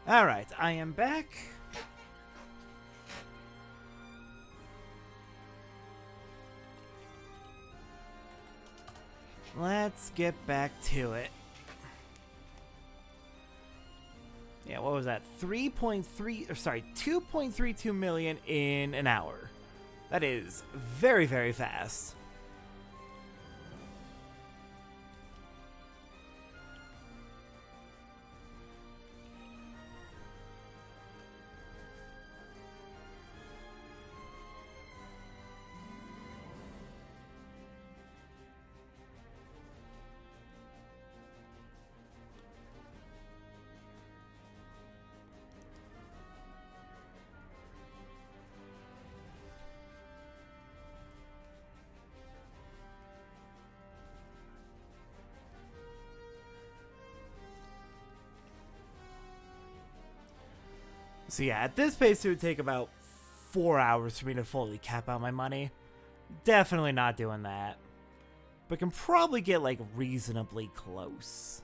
Alright, I am back. Let's get back to it. Yeah, what was that? 2.32 million in an hour. That is very, very fast. So yeah, at this pace, it would take about 4 hours for me to fully cap out my money. Definitely not doing that. But can probably get, like, reasonably close.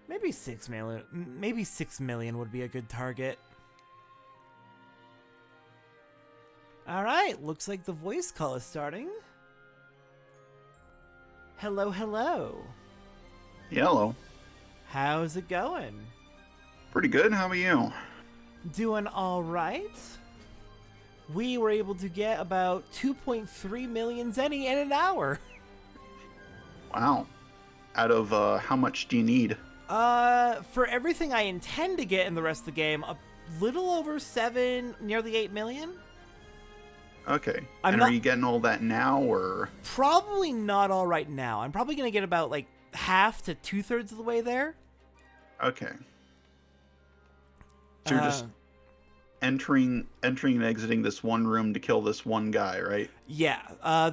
Maybe 6 million. Maybe 6 million would be a good target. Alright, looks like the voice call is starting. Hello, hello. Hello. How's it going? Pretty good. How about you? Doing alright. We were able to get about 2.3 million Zenny in an hour. Wow. Out of how much do you need? For everything I intend to get in the rest of the game, a little over 7, nearly 8 million. Okay. Are you getting all that now, or? Probably not all right now. I'm probably going to get about, like, half to 2/3 of the way there. Okay. So you're just entering and exiting this one room to kill this one guy, right? Yeah.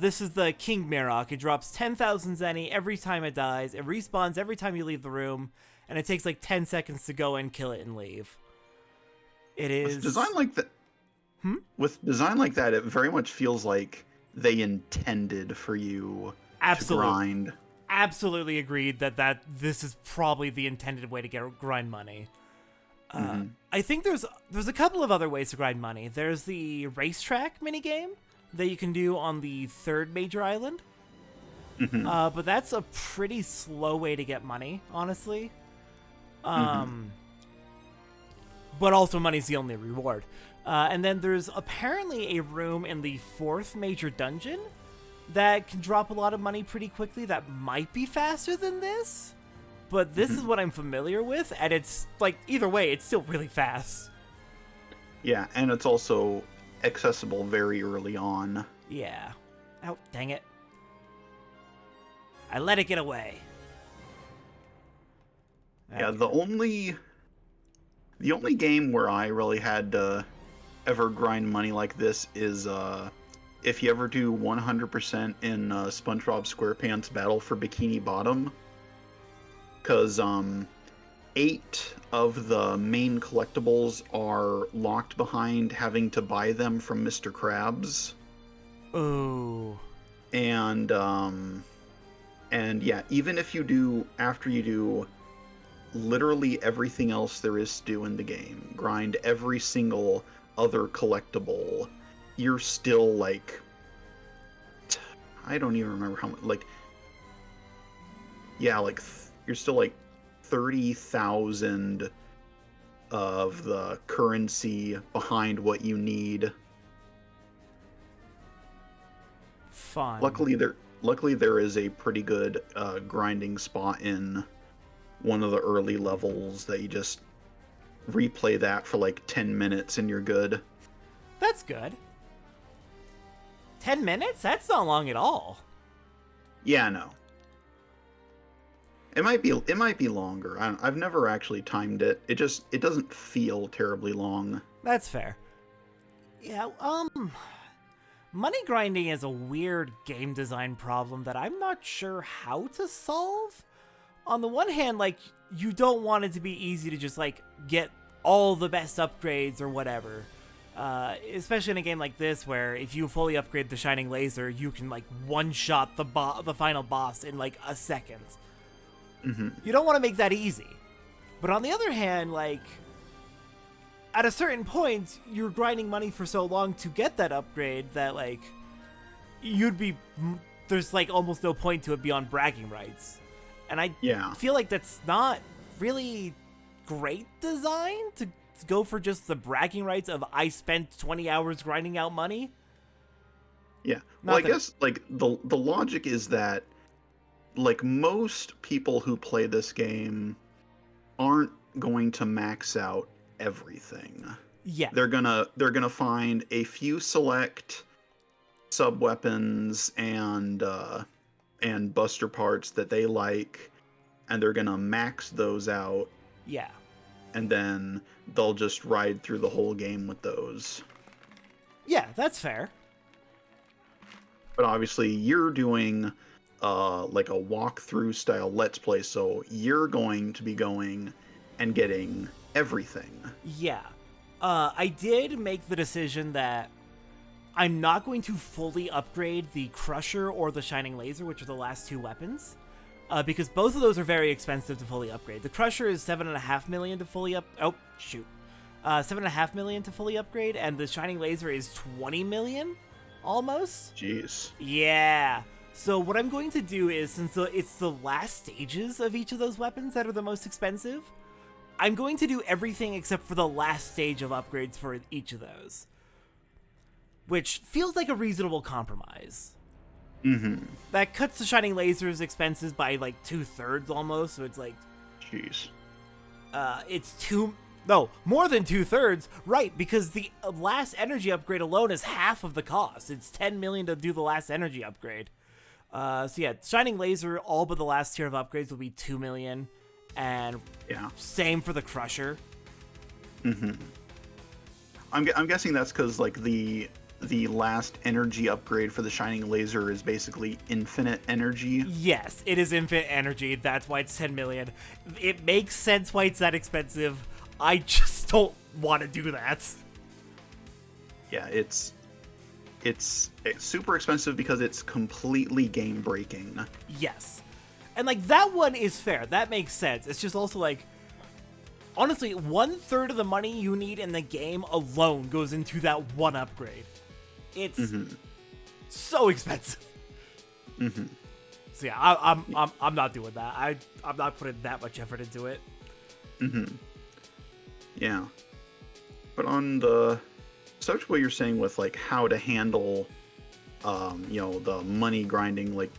This is the King Marok. It drops 10,000 Zenny every time it dies. It respawns every time you leave the room, and it takes like 10 seconds to go and kill it and leave. It is... With design like that... With design like that, it very much feels like they intended for you to grind. Absolutely agreed that this is probably the intended way to grind money. I think there's a couple of other ways to grind money. There's the racetrack minigame that you can do on the 3rd major island. But that's a pretty slow way to get money, honestly. But also money's the only reward. And then there's apparently a room in the 4th major dungeon that can drop a lot of money pretty quickly that might be faster than this. But this is what I'm familiar with, and it's, like, either way, it's still really fast. Yeah, and it's also accessible very early on. Yeah. Oh, dang it. I let it get away. Yeah, the only game where I really had to ever grind money like this is if you ever do 100% in SpongeBob SquarePants Battle for Bikini Bottom. Because 8 of the main collectibles are locked behind having to buy them from Mr. Krabs. Oh. And yeah, even if you do, after you do literally everything else there is to do in the game, grind every single other collectible, you're still like, I don't even remember how much, like, yeah, like, you're still like 30,000 of the currency behind what you need. Fun. Luckily there is a pretty good grinding spot in one of the early levels that you just replay that for like 10 minutes and you're good. That's good. 10 minutes? That's not long at all. Yeah, no. It might be longer. I've never actually timed it. It doesn't feel terribly long. That's fair. Yeah, money grinding is a weird game design problem that I'm not sure how to solve. On the one hand, like, you don't want it to be easy to just, like, get all the best upgrades or whatever. Especially in a game like this, where if you fully upgrade the Shining Laser, you can, like, one-shot the final boss in, like, a second. You don't want to make that easy. But on the other hand, like, at a certain point, you're grinding money for so long to get that upgrade that, like, there's, like, almost no point to it beyond bragging rights. And I feel like that's not really great design to go for just the bragging rights of I spent 20 hours grinding out money. Yeah. Well, I guess, like, the logic is that, like, most people who play this game aren't going to max out everything. Yeah. They're gonna find a few select sub weapons and buster parts that they like, and they're gonna max those out. Yeah. And then they'll just ride through the whole game with those. Yeah, that's fair. But obviously you're doing like a walkthrough style let's play, so you're going to be going and getting everything. Yeah. I did make the decision that I'm not going to fully upgrade the Crusher or the Shining Laser, which are the last two weapons, because both of those are very expensive to fully upgrade. The Crusher is $7.5 million to fully $7.5 million to fully upgrade, and the Shining Laser is $20 million, almost. Jeez. Yeah. So what I'm going to do is, since it's the last stages of each of those weapons that are the most expensive, I'm going to do everything except for the last stage of upgrades for each of those, which feels like a reasonable compromise. Mm-hmm. That cuts the Shining Laser's expenses by like 2/3 almost, so it's like... Jeez. More than 2/3, right, because the last energy upgrade alone is half of the cost. It's $10 million to do the last energy upgrade. So yeah, Shining Laser, all but the last tier of upgrades will be $2 million, and same for the Crusher. Mm-hmm. I'm guessing that's because, like, the last energy upgrade for the Shining Laser is basically infinite energy. Yes, it is infinite energy. That's why it's $10 million. It makes sense why it's that expensive. I just don't want to do that. Yeah, it's super expensive because it's completely game breaking. Yes. And, like, that one is fair. That makes sense. It's just also, like, honestly, 1/3 of the money you need in the game alone goes into that one upgrade. It's so expensive. Mm-hmm. So yeah, I'm not doing that. I'm not putting that much effort into it. Mm-hmm. Yeah. But on the subject what you're saying with, like, how to handle the money grinding, like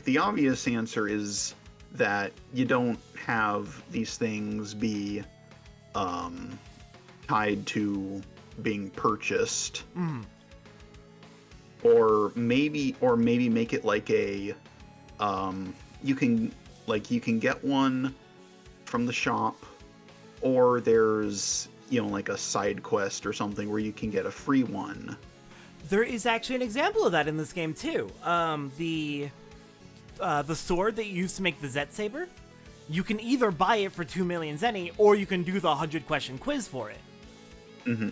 the obvious answer is that you don't have these things be tied to being purchased. Or maybe make it like a you can get one from the shop, or there's like a side quest or something where you can get a free one. There is actually an example of that in this game too. The sword that you use to make the Zet Saber, you can either buy it for 2 million Zenny, or you can do the 100-question quiz for it. Mm-hmm.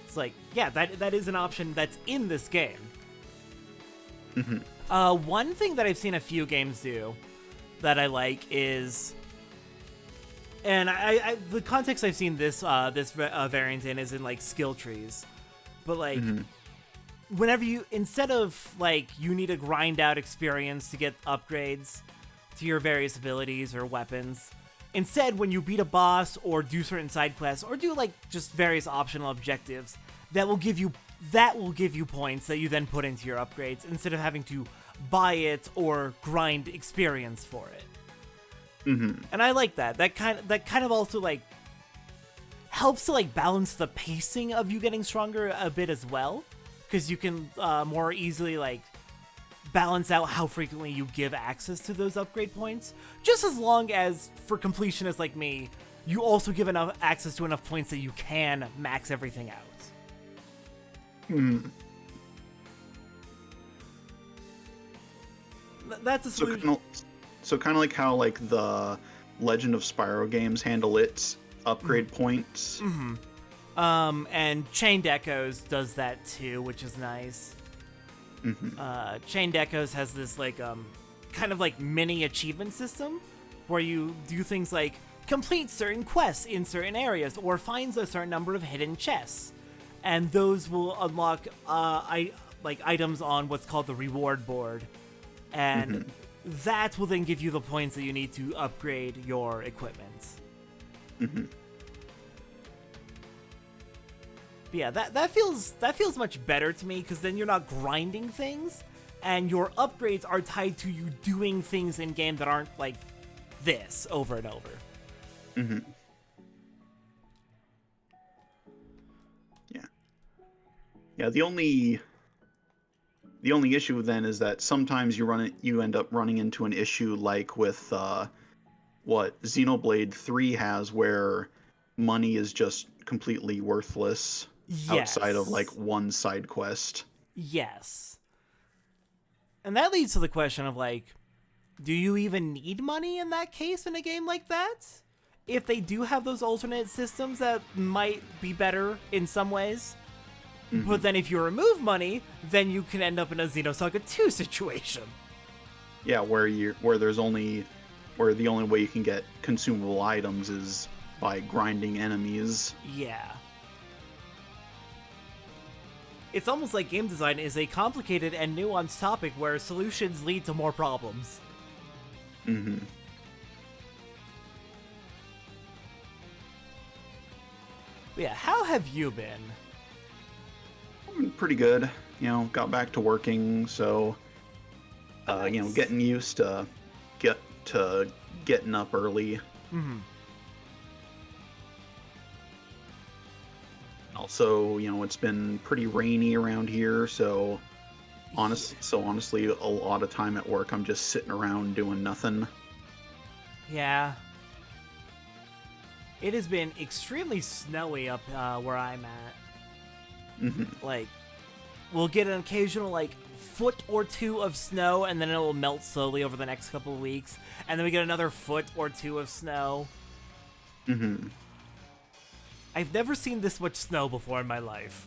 It's like, yeah, that is an option that's in this game. Mm-hmm. One thing that I've seen a few games do that I like is, and I the context I've seen this variant in is in, like, skill trees, but, like, whenever instead of, like, you need to grind out experience to get upgrades to your various abilities or weapons, instead, when you beat a boss or do certain side quests or do, like, just various optional objectives, that will give you points that you then put into your upgrades instead of having to buy it or grind experience for it. Mm-hmm. And I like that. That kind of also, like, helps to, like, balance the pacing of you getting stronger a bit as well, because you can more easily, like, balance out how frequently you give access to those upgrade points, just as long as, for completionists like me, you also give enough access to enough points that you can max everything out. That's a solution. So kind of like how, like, the Legend of Spyro games handle its upgrade points. And Chained Echoes does that too, which is nice. Chained Echoes has this, like, kind of like mini achievement system where you do things like completes certain quests in certain areas or finds a certain number of hidden chests. And those will unlock items on what's called the reward board. And that will then give you the points that you need to upgrade your equipment. Mm-hmm. But yeah, that feels much better to me, because then you're not grinding things, and your upgrades are tied to you doing things in game that aren't like this over and over. Mm-hmm. Yeah. Yeah. The only issue then is that sometimes you end up running into an issue like with what Xenoblade 3 has, where money is just completely worthless outside of like one side quest. Yes. And that leads to the question of like, do you even need money in that case in a game like that? If they do have those alternate systems that might be better in some ways. But then if you remove money, then you can end up in a Xenosaga 2 situation. Yeah, where the only way you can get consumable items is by grinding enemies. Yeah. It's almost like game design is a complicated and nuanced topic where solutions lead to more problems. Mm-hmm. But yeah, how have you been? Pretty good. Got back to working, so Nice. getting used to getting up early. Mm-hmm. Also, it's been pretty rainy around here, so honestly, a lot of time at work I'm just sitting around doing nothing. Yeah. It has been extremely snowy up where I'm at. Mm-hmm. Like, we'll get an occasional, like, foot or two of snow, and then it will melt slowly over the next couple of weeks. And then we get another foot or two of snow. Mm-hmm. I've never seen this much snow before in my life.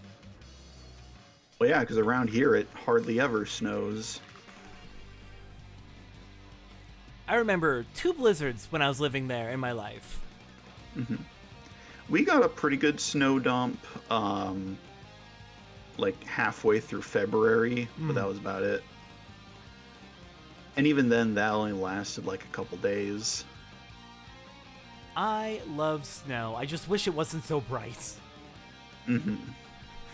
Well, yeah, because around here it hardly ever snows. I remember 2 blizzards when I was living there in my life. Mm-hmm. We got a pretty good snow dump, like halfway through February, but that was about it. And even then, that only lasted like a couple days. I love snow. I just wish it wasn't so bright. Mm-hmm.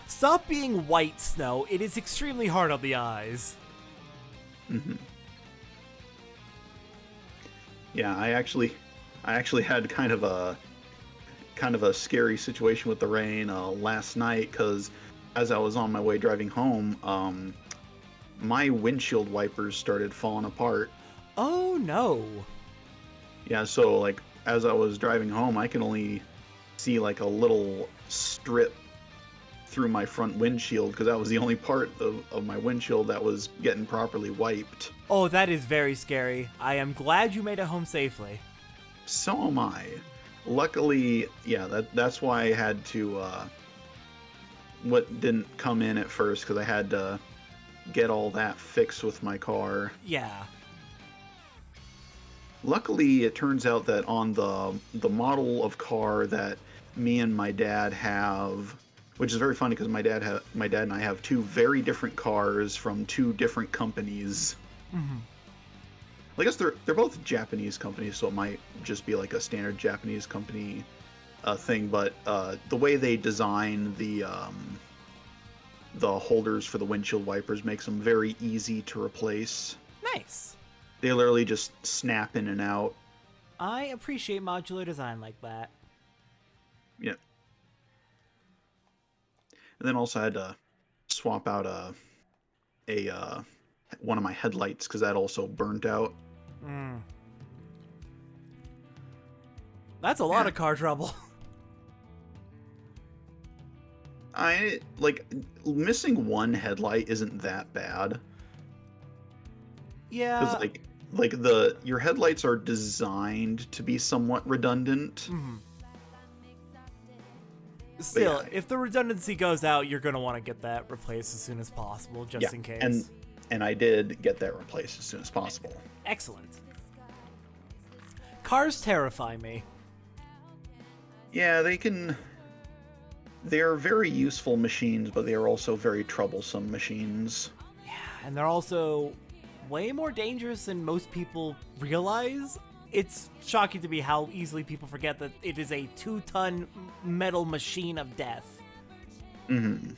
Stop being white snow. It is extremely hard on the eyes. Mm-hmm. Yeah, I actually had kind of a scary situation with the rain last night, because as I was on my way driving home, my windshield wipers started falling apart. Oh no. Yeah, so like as I was driving home, I could only see like a little strip through my front windshield, because that was the only part of my windshield that was getting properly wiped. Oh, that is very scary. I am glad you made it home safely. So am I. Luckily, yeah, that's why I had to what didn't come in at first, because I had to get all that fixed with my car. Yeah. Luckily, it turns out that on the model of car that me and my dad have, which is very funny because my dad and I have 2 very different cars from 2 different companies. Mm-hmm. I guess they're both Japanese companies, so it might just be like a standard Japanese company thing. But the way they design the holders for the windshield wipers makes them very easy to replace. Nice. They literally just snap in and out. I appreciate modular design like that. Yeah. And then also I had to swap out one of my headlights, because that also burnt out. That's a lot of car trouble. I like missing one headlight isn't that bad. Yeah. Because like your headlights are designed to be somewhat redundant. Mm-hmm. Still, yeah. if the redundancy goes out, you're going to want to get that replaced as soon as possible, just in case. And I did get that replaced as soon as possible. Excellent. Cars terrify me. Yeah, they're very useful machines, but they are also very troublesome machines. Yeah, and they're also way more dangerous than most people realize. It's shocking to me how easily people forget that it is a 2-ton metal machine of death. Mm-hmm.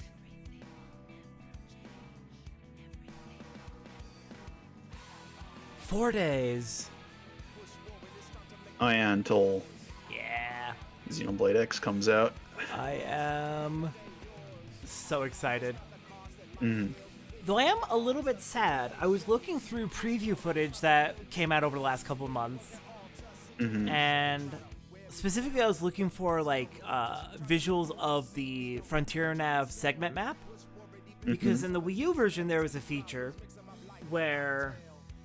4 days. Oh yeah, until Yeah. Xenoblade X comes out. I am so excited. Mm. Though I am a little bit sad. I was looking through preview footage that came out over the last couple of months, Mm-hmm. and specifically I was looking for like visuals of the Frontier Nav segment map, because in the Wii U version there was a feature where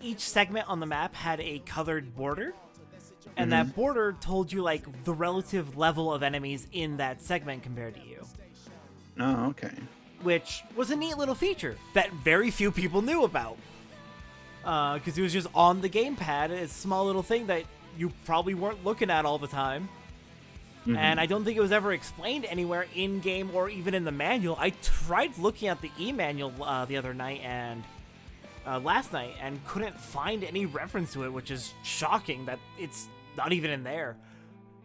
each segment on the map had a colored border, and that border told you like the relative level of enemies in that segment compared to you, Oh, okay. which was a neat little feature that very few people knew about. Because it was just on the gamepad, it's a small little thing that you probably weren't looking at all the time. And I don't think it was ever explained anywhere in game or even in the manual. I tried looking at the e-manual the other night and last night and couldn't find any reference to it, which is shocking that it's not even in there.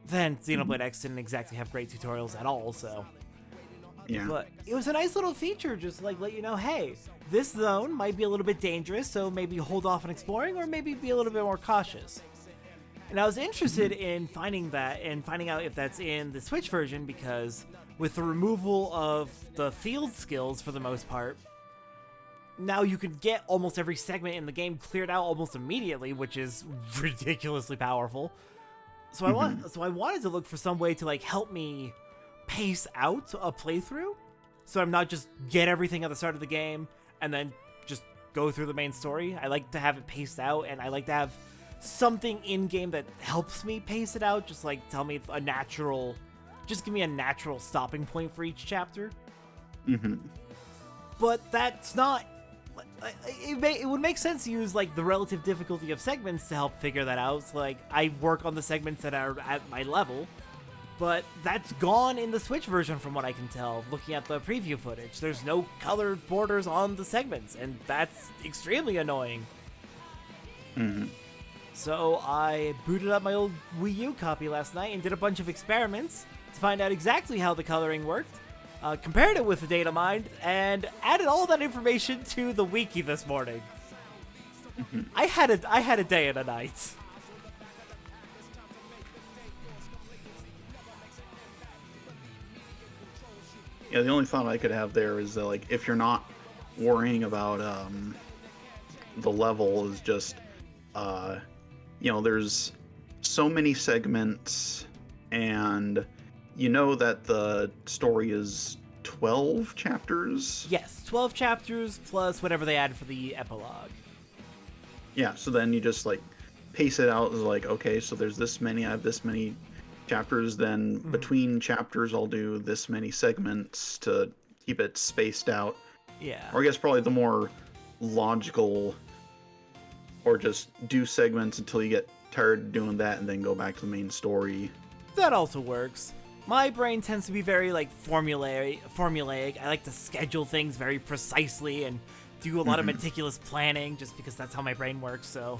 Then Xenoblade X didn't exactly have great tutorials at all, so. Yeah. But it was a nice little feature, just like let you know, hey, this zone might be a little bit dangerous, so maybe hold off on exploring, or maybe be a little bit more cautious. And I was interested in finding that and finding out if that's in the Switch version, because with the removal of the field skills for the most part, now you can get almost every segment in the game cleared out almost immediately, which is ridiculously powerful. So I wanted to look for some way to like help me pace out a playthrough, so I'm not just get everything at the start of the game and then just go through the main story. I like to have it paced out, and I like to have something in game that helps me pace it out. Just like tell me just give me a natural stopping point for each chapter. But that's not. It would make sense to use like the relative difficulty of segments to help figure that out. So, like I work on the segments that are at my level, but that's gone in the Switch version from what I can tell. Looking at the preview footage, there's no colored borders on the segments, and that's extremely annoying. So I booted up my old Wii U copy last night and did a bunch of experiments to find out exactly how the coloring worked, compared it with the data mined, and added all that information to the wiki this morning. I had a day and a night. Yeah, the only thought I could have there is that, like, if you're not worrying about the level, is just there's so many segments, and you know that the story is 12 chapters. Yes, 12 chapters plus whatever they add for the epilogue. Yeah, so then you just like pace it out as like, okay, so there's this many, I have this many chapters, then between chapters I'll do this many segments to keep it spaced out. Yeah. Or I guess probably the more logical, or just do segments until you get tired of doing that and then go back to the main story. That also works. My brain tends to be very like formulaic. I like to schedule things very precisely and do a lot of meticulous planning just because that's how my brain works, so.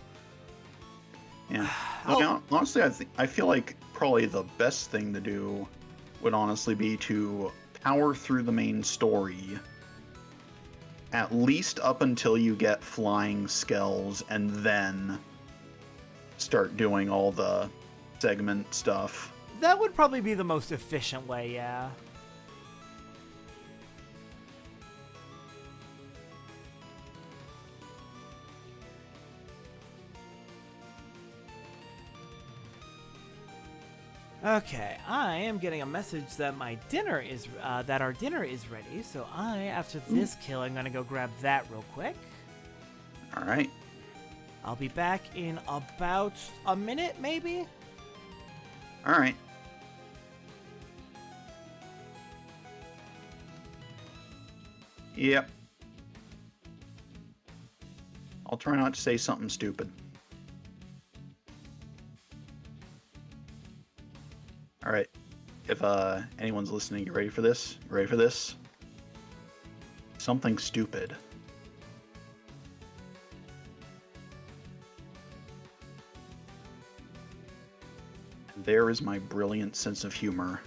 Yeah. Honestly, I feel like probably the best thing to do would honestly be to power through the main story at least up until you get flying skells, and then start doing all the segment stuff. That would probably be the most efficient way, yeah. Okay, I am getting a message that my dinner is that our dinner is ready. So after this kill, I'm gonna go grab that real quick. All right. I'll be back in about a minute, maybe. All right. Yep. I'll try not to say something stupid. All right. if anyone's listening, you ready for this? You ready for this? Something stupid. There is my brilliant sense of humor.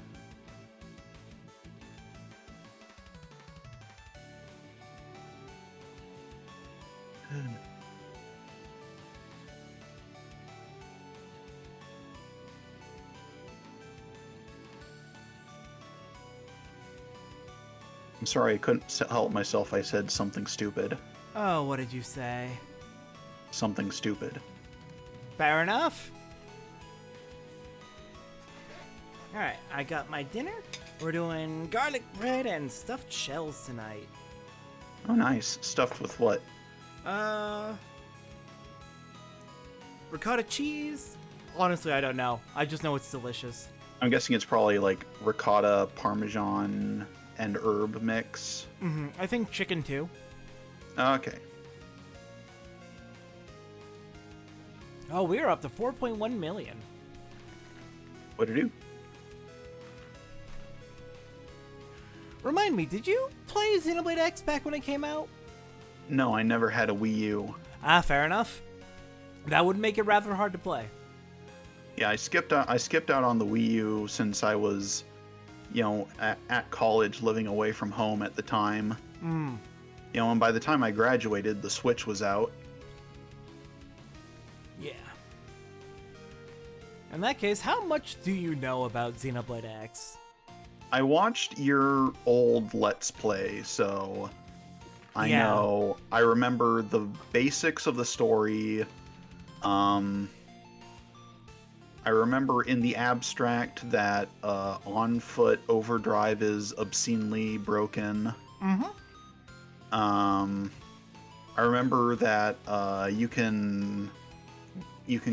I'm sorry, I couldn't help myself. I said something stupid. Oh, what did you say? Something stupid. Fair enough. Alright, I got my dinner. We're doing garlic bread and stuffed shells tonight. Oh, nice. Stuffed with what? Ricotta cheese? Honestly, I don't know. I just know it's delicious. I'm guessing it's probably like ricotta, parmesan, and herb mix. I think chicken too. Okay. Oh, we're up to 4.1 million. What'd it do? Remind me, did you play Xenoblade X back when it came out? No, I never had a Wii U. Ah, fair enough. That would make it rather hard to play. Yeah, I skipped out on the Wii U since I was, at college, living away from home at the time. And by the time I graduated, the Switch was out. Yeah. In that case, how much do you know about Xenoblade X? I watched your old Let's Play, so I know. I remember the basics of the story. I remember in the abstract that on-foot overdrive is obscenely broken. I remember that you can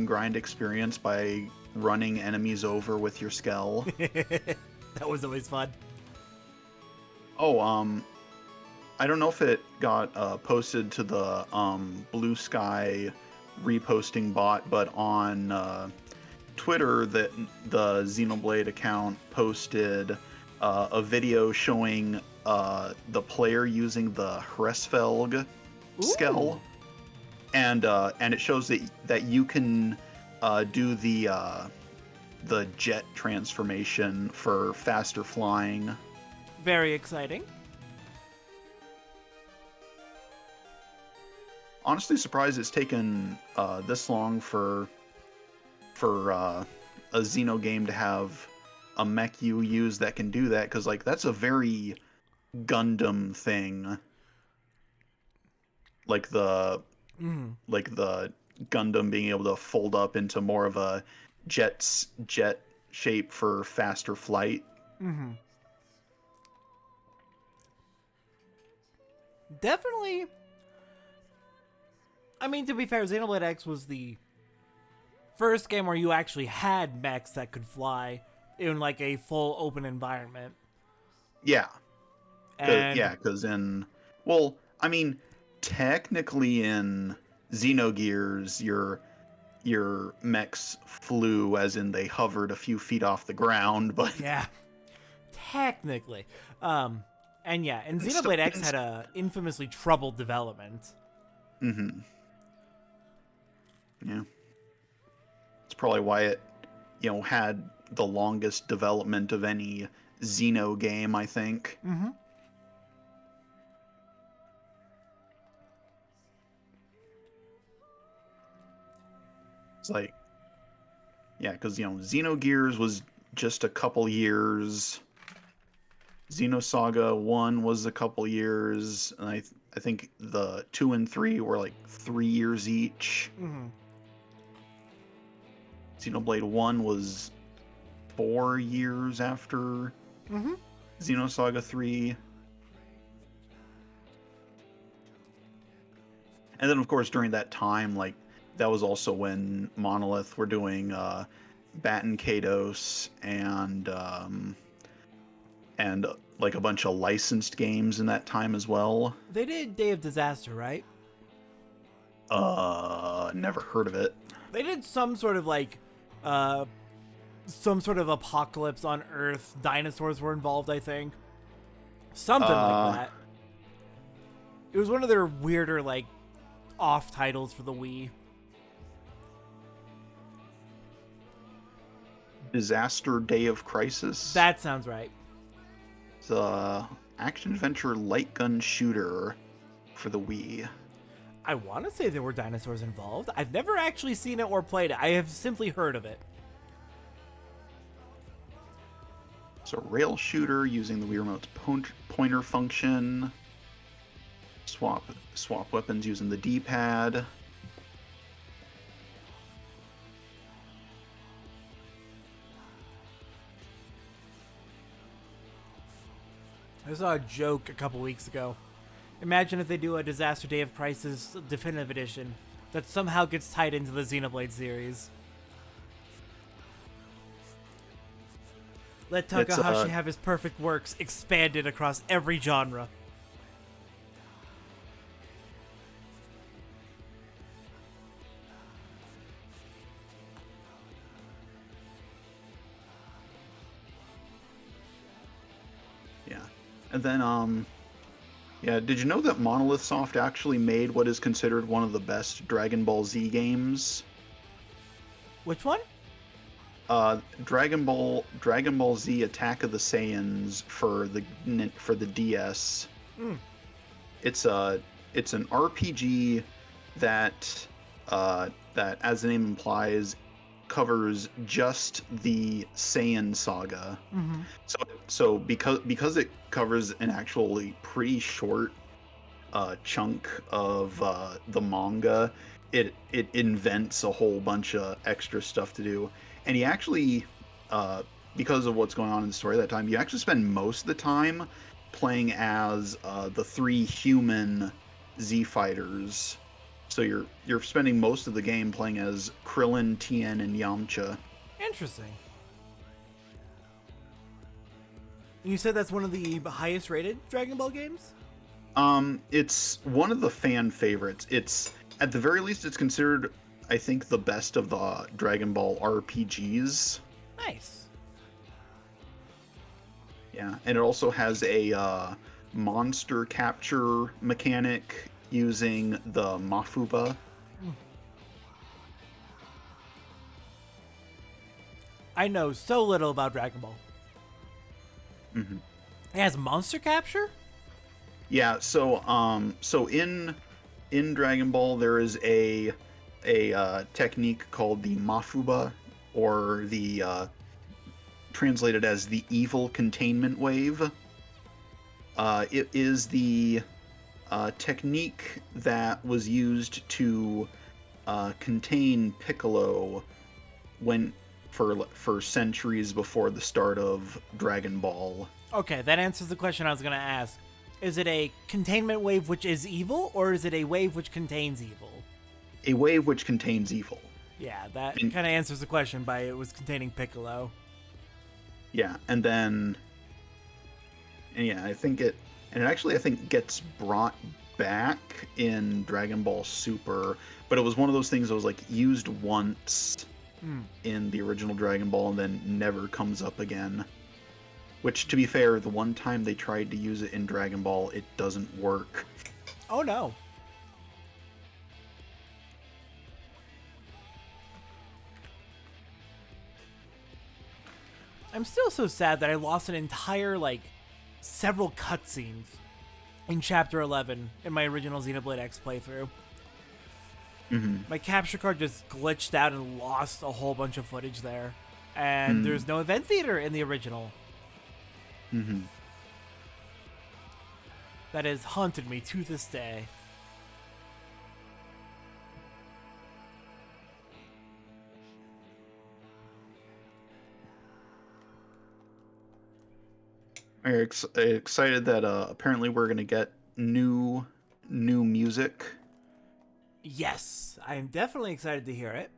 grind experience by running enemies over with your Skell. That was always fun. Oh, I don't know if it got posted to the Blue Sky reposting bot, but on Twitter, that the Xenoblade account posted a video showing the player using the Hresfelg Skell, and it shows that you can do the jet transformation for faster flying. Very exciting. Honestly surprised it's taken this long for a Xeno game to have a mech you use that can do that, because like that's a very Gundam thing. Like the Gundam being able to fold up into more of a jet shape for faster flight. Definitely. I mean, to be fair, Xenoblade X was the first game where you actually had mechs that could fly in like a full open environment. Yeah. And Because I mean, technically in Xenogears, your mechs flew, as in they hovered a few feet off the ground, but yeah, technically. And Xenoblade X had a infamously troubled development. Yeah. It's probably why it, had the longest development of any Xeno game, I think. It's like, yeah, because, Xenogears was just a couple years. Xenosaga 1 was a couple years, and I think the 2 and 3 were like 3 years each. Xenoblade 1 was 4 years after Xenosaga 3. And then, of course, during that time, like, that was also when Monolith were doing Batten Kaitos and like a bunch of licensed games in that time as well. They did Day of Disaster, right? Never heard of it. They did some sort of like some sort of apocalypse on Earth. Dinosaurs were involved, I think. Something like that. It was one of their weirder, like, off titles for the Wii. Disaster Day of Crisis. That sounds right. It's a action-adventure light gun shooter for the Wii. I want to say there were dinosaurs involved. I've never actually seen it or played it. I have simply heard of it. It's a rail shooter using the Wii Remote's pointer function. Swap weapons using the D-pad. I saw a joke a couple weeks ago. Imagine if they do a Disaster Day of Crisis Definitive Edition that somehow gets tied into the Xenoblade series. Let Takahashi have his perfect works expanded across every genre. Yeah. And then, yeah, did you know that Monolith Soft actually made what is considered one of the best Dragon Ball Z games? Which one? Dragon Ball Z Attack of the Saiyans for the DS. It's an RPG that as the name implies covers just the Saiyan saga. So because it covers an actually pretty short chunk of the manga, it invents a whole bunch of extra stuff to do. And he actually, because of what's going on in the story at that time, you actually spend most of the time playing as the 3 human Z fighters. So you're spending most of the game playing as Krillin, Tien, and Yamcha. Interesting. You said that's one of the highest rated Dragon Ball games? It's one of the fan favorites. It's, at the very least, it's considered, I think, the best of the Dragon Ball RPGs. Nice. Yeah, and it also has a monster capture mechanic using the Mafuba. I know so little about Dragon Ball. Mm-hmm. It has monster capture? Yeah, so in Dragon Ball there is a technique called the Mafuba, or the translated as the evil containment wave. It is the technique that was used to contain Piccolo for centuries before the start of Dragon Ball. Okay, that answers the question I was going to ask. Is it a containment wave which is evil, or is it a wave which contains evil? A wave which contains evil. Yeah, that kind of answers the question by it was containing Piccolo. Yeah, and yeah, I think it actually, I think, gets brought back in Dragon Ball Super, but it was one of those things that was like used once in the original Dragon Ball and then never comes up again. Which, to be fair, the one time they tried to use it in Dragon Ball, it doesn't work. Oh no. I'm still so sad that I lost an entire, like, several cutscenes in Chapter 11 in my original Xenoblade X playthrough. My capture card just glitched out and lost a whole bunch of footage there. And there's no event theater in the original. That has haunted me to this day. I'm excited that apparently we're gonna get new music. Yes, I am definitely excited to hear it.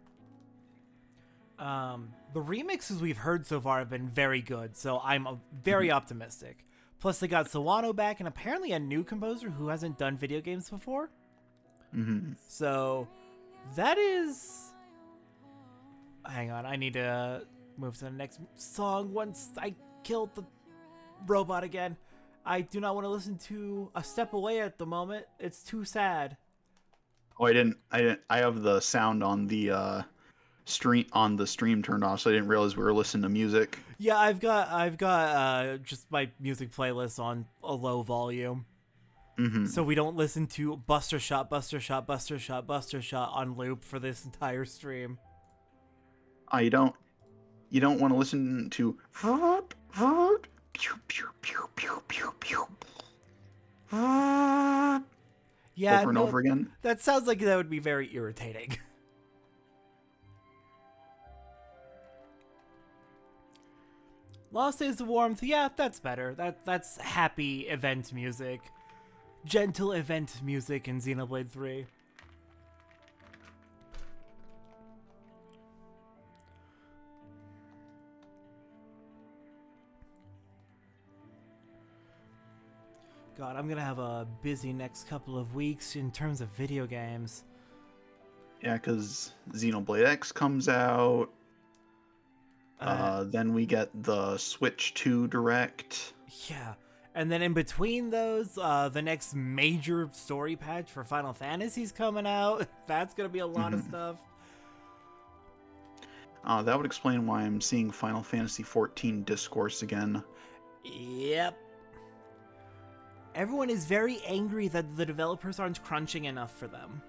The remixes we've heard so far have been very good, so I'm very optimistic. Plus, they got Sawano back, and apparently a new composer who hasn't done video games before. So, that is... Hang on, I need to move to the next song once I killed the robot again. I do not want to listen to A Step Away at the moment. It's too sad. Oh, I have the sound on the stream turned off, so I didn't realize we were listening to music. Yeah, I've got just my music playlist on a low volume. Mm-hmm. So we don't listen to Buster Shot, Buster Shot, Buster Shot, Buster Shot on loop for this entire stream. You don't want to listen to pew, pew, pew, pew, pew, pew. Yeah, Over and no, over again. that sounds like that would be very irritating. Lost Days of Warmth, yeah, that's better. That's happy event music. Gentle event music in Xenoblade 3. God, I'm gonna have a busy next couple of weeks in terms of video games. Yeah, because Xenoblade X comes out. Then we get the Switch 2 Direct. Yeah. And then in between those, the next major story patch for Final Fantasy's coming out. That's gonna be a lot of stuff. That would explain why I'm seeing Final Fantasy XIV Discourse again. Yep. Everyone is very angry that the developers aren't crunching enough for them.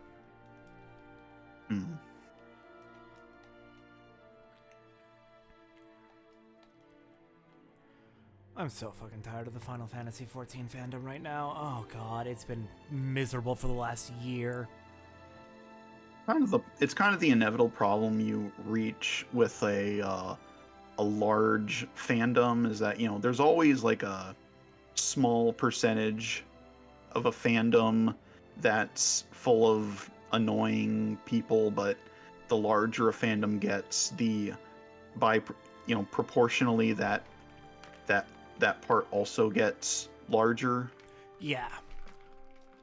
I'm so fucking tired of the Final Fantasy XIV fandom right now. Oh god, it's been miserable for the last year. It's kind of the inevitable problem you reach with a large fandom is that, there's always like a small percentage of a fandom that's full of annoying people, but the larger a fandom gets, proportionally that part also gets larger. Yeah.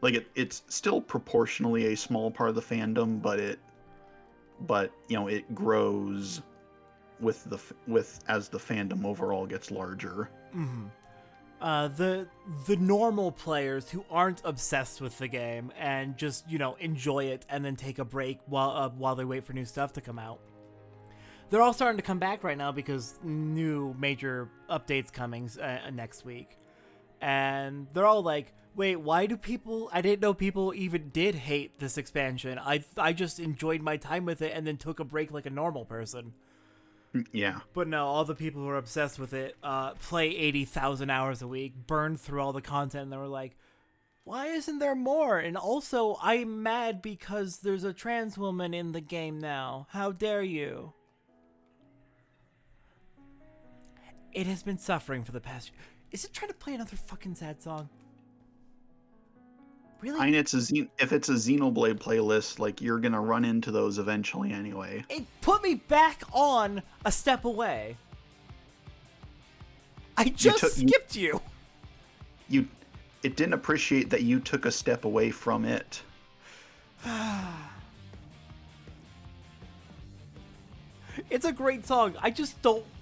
Like it's still proportionally a small part of the fandom, but it grows with as the fandom overall gets larger. The normal players who aren't obsessed with the game and just enjoy it and then take a break while they wait for new stuff to come out. They're all starting to come back right now because new major updates coming next week, and they're all like, "Wait, why do people? I didn't know people even did hate this expansion. I just enjoyed my time with it and then took a break like a normal person." Yeah. But no, all the people who are obsessed with it play 80,000 hours a week, burn through all the content, and they were like, why isn't there more? And also, I'm mad because there's a trans woman in the game now. How dare you? It has been suffering for the past... Is it trying to play another fucking sad song? Really? I mean, if it's a Xenoblade playlist, like, you're gonna run into those eventually anyway. It put me back on A Step Away. I just skipped you. It didn't appreciate that you took a step away from it. It's a great song.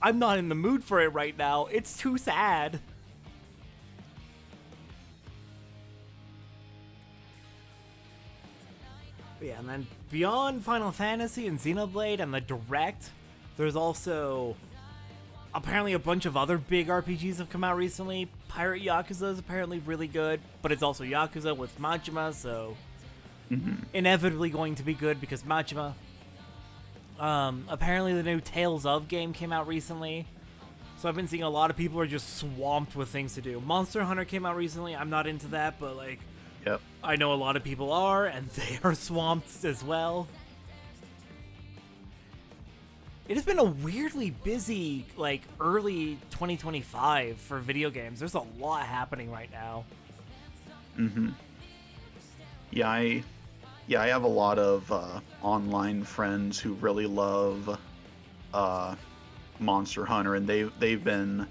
I'm not in the mood for it right now. It's too sad. Yeah, and then beyond Final Fantasy and Xenoblade and the Direct, there's also apparently a bunch of other big RPGs have come out recently. Pirate Yakuza is apparently really good, but it's also Yakuza with Majima, so inevitably going to be good because Majima. Apparently the new Tales of game came out recently, so I've been seeing a lot of people are just swamped with things to do. Monster Hunter came out recently. I'm not into that, but like, yep, I know a lot of people are, and they are swamped as well. It has been a weirdly busy, like, early 2025 for video games. There's a lot happening right now. Yeah, I have a lot of online friends who really love Monster Hunter, and they've been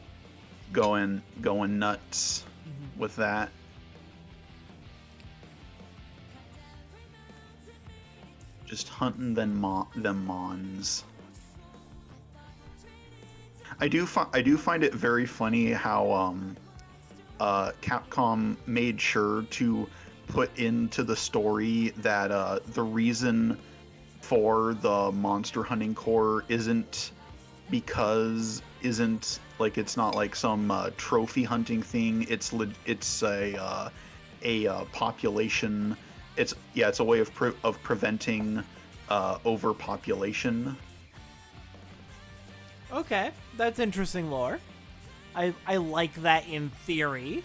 going nuts with that. Just hunting them mons. I do find it very funny how Capcom made sure to put into the story that the reason for the monster hunting core isn't like it's not like some trophy hunting thing. It's a population. It's a way of preventing overpopulation. Okay, that's interesting lore. I like that in theory.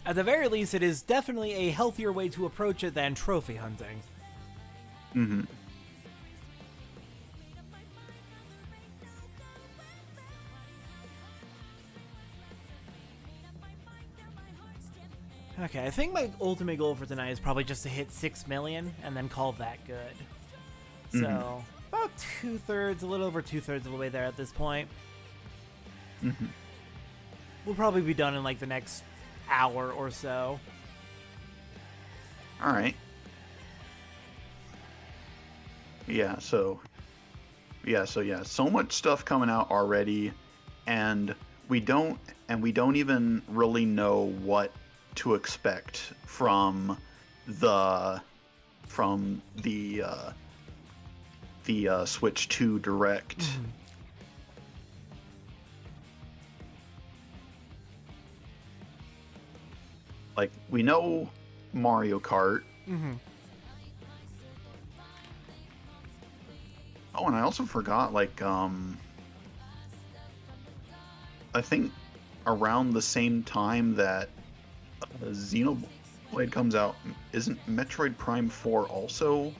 At the very least, it is definitely a healthier way to approach it than trophy hunting. Mm-hmm. Okay, I think my ultimate goal for tonight is probably just to hit 6 million and then call that good. So, about 2/3, a little over 2/3 of the way there at this point. Mm-hmm. We'll probably be done in like the next hour or so. All right. So much stuff coming out already, and we don't even really know what to expect from the Switch 2 Direct. Mm-hmm. Like, we know Mario Kart. Mm-hmm. Oh, and I also forgot, like, I think around the same time that Xenoblade comes out, isn't Metroid Prime 4 also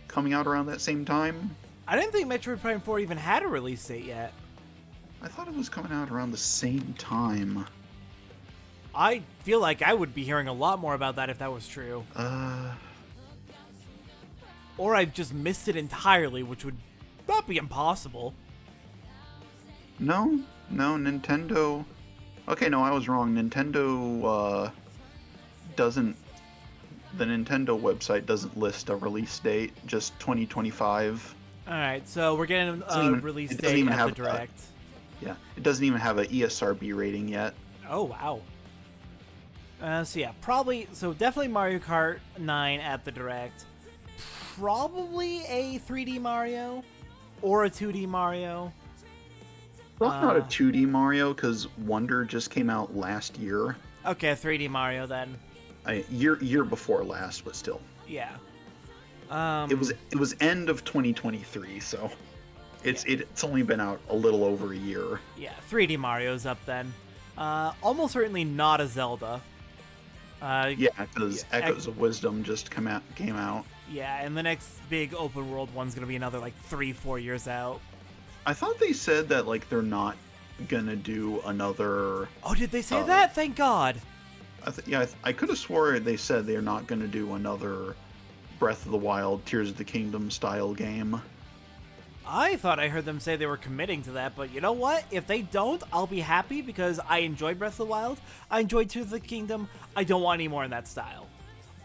coming out around that same time? I didn't think Metroid Prime 4 even had a release date yet. I thought it was coming out around the same time. I feel like I would be hearing a lot more about that if that was true. Or I've just missed it entirely, which would not be impossible. No, Nintendo... Okay, no, I was wrong. Nintendo, doesn't... The Nintendo website doesn't list a release date, just 2025. Alright, so we're getting a release date at the Direct. Yeah, it doesn't even have an ESRB rating yet. Oh, wow. So yeah, definitely Mario Kart 9 at the Direct. Probably a 3D Mario or a 2D Mario. Well, not a 2D Mario, because Wonder just came out last year. Okay, 3D Mario then. Year before last, but still. Yeah. It was end of 2023, so it's only been out a little over a year. Yeah, 3D Mario's up then. Almost certainly not a Zelda. Because Echoes of Wisdom just came out. Yeah, and the next big open world one's gonna be another like 3-4 years out. I thought they said that like they're not gonna do another. Oh, did they say that? Thank God. I could have swore they said they're not gonna do another Breath of the Wild, Tears of the Kingdom style game. I thought I heard them say they were committing to that, but you know what? If they don't, I'll be happy because I enjoyed Breath of the Wild. I enjoyed Tears of the Kingdom. I don't want any more in that style.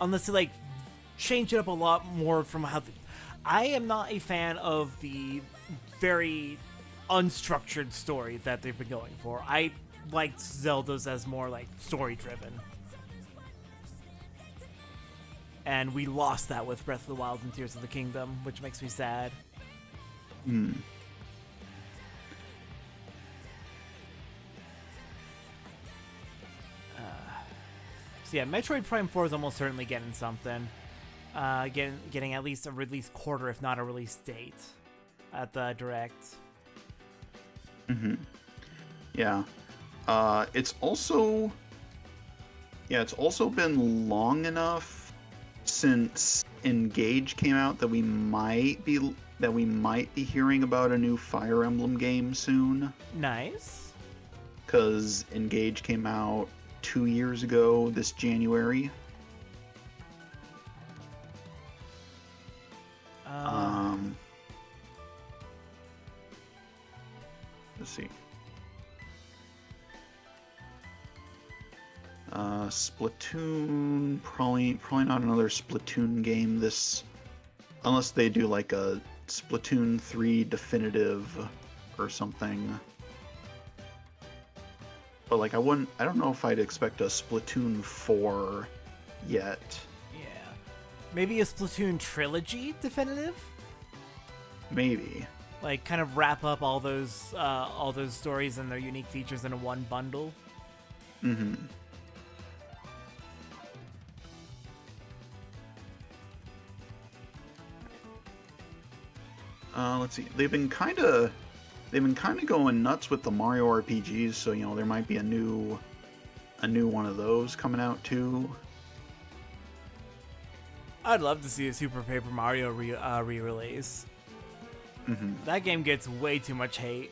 Unless they, like, change it up a lot more from how... I am not a fan of the very unstructured story that they've been going for. I liked Zelda's as more, like, story-driven. And we lost that with Breath of the Wild and Tears of the Kingdom, which makes me sad. So yeah, Metroid Prime 4 is almost certainly getting something. Getting at least a release quarter, if not a release date, at the Direct. Yeah. It's also been long enough since Engage came out that we might be hearing about a new Fire Emblem game soon. Nice. Because Engage came out 2 years ago this January. Let's see. Splatoon, probably not another Splatoon game this, unless they do like a Splatoon 3 definitive or something. But like I don't know if I'd expect a Splatoon 4 yet. Yeah. Maybe a Splatoon trilogy definitive? Maybe. Like kind of wrap up all those stories and their unique features in one bundle. Mm-hmm. Let's see. They've been kind of going nuts with the Mario RPGs, so you know there might be a new one of those coming out too. I'd love to see a Super Paper Mario re-release. Mm-hmm. That game gets way too much hate.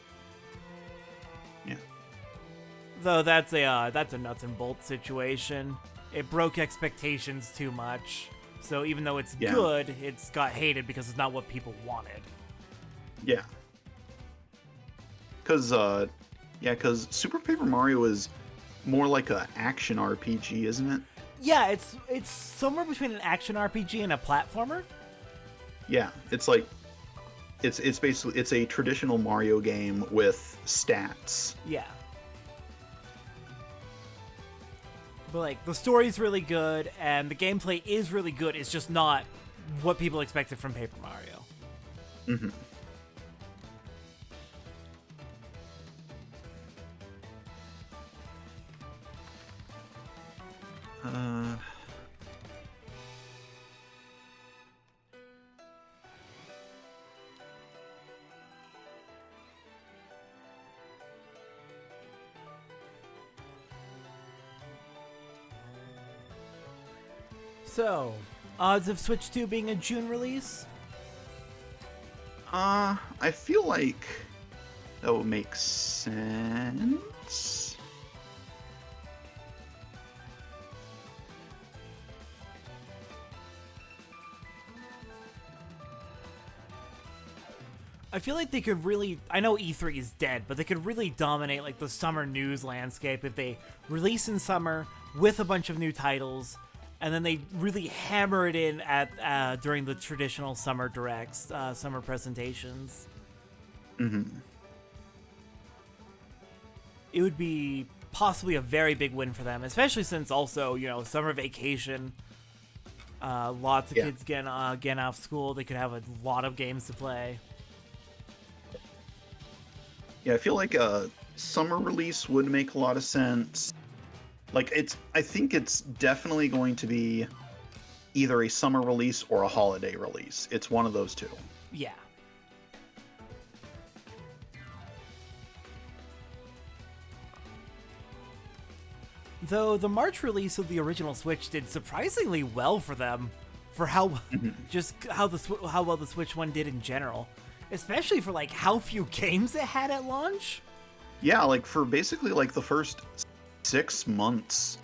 Yeah. Though that's a nuts and bolts situation. It broke expectations too much. So even though it's good, it's got hated because it's not what people wanted. Yeah. Because Super Paper Mario is more like a action RPG, isn't it? Yeah, it's somewhere between an action RPG and a platformer. Yeah, it's like it's basically it's a traditional Mario game with stats. Yeah. But like the story's really good and the gameplay is really good. It's just not what people expected from Paper Mario. Mm-hmm. So, odds of Switch 2 being a June release? I feel like that would make sense. I feel like they could really, I know E3 is dead, but they could really dominate like the summer news landscape if they release in summer with a bunch of new titles, and then they really hammer it in at during the traditional summer directs, summer presentations. Mm-hmm. It would be possibly a very big win for them, especially since also, you know, summer vacation, lots of kids getting off school. They could have a lot of games to play. Yeah, I feel like a summer release would make a lot of sense. Like I think it's definitely going to be either a summer release or a holiday release. It's one of those two. Yeah. Though the March release of the original Switch did surprisingly well for them, for how how well the Switch one did in general, especially for like how few games it had at launch. Yeah, like for basically like the first 6 months,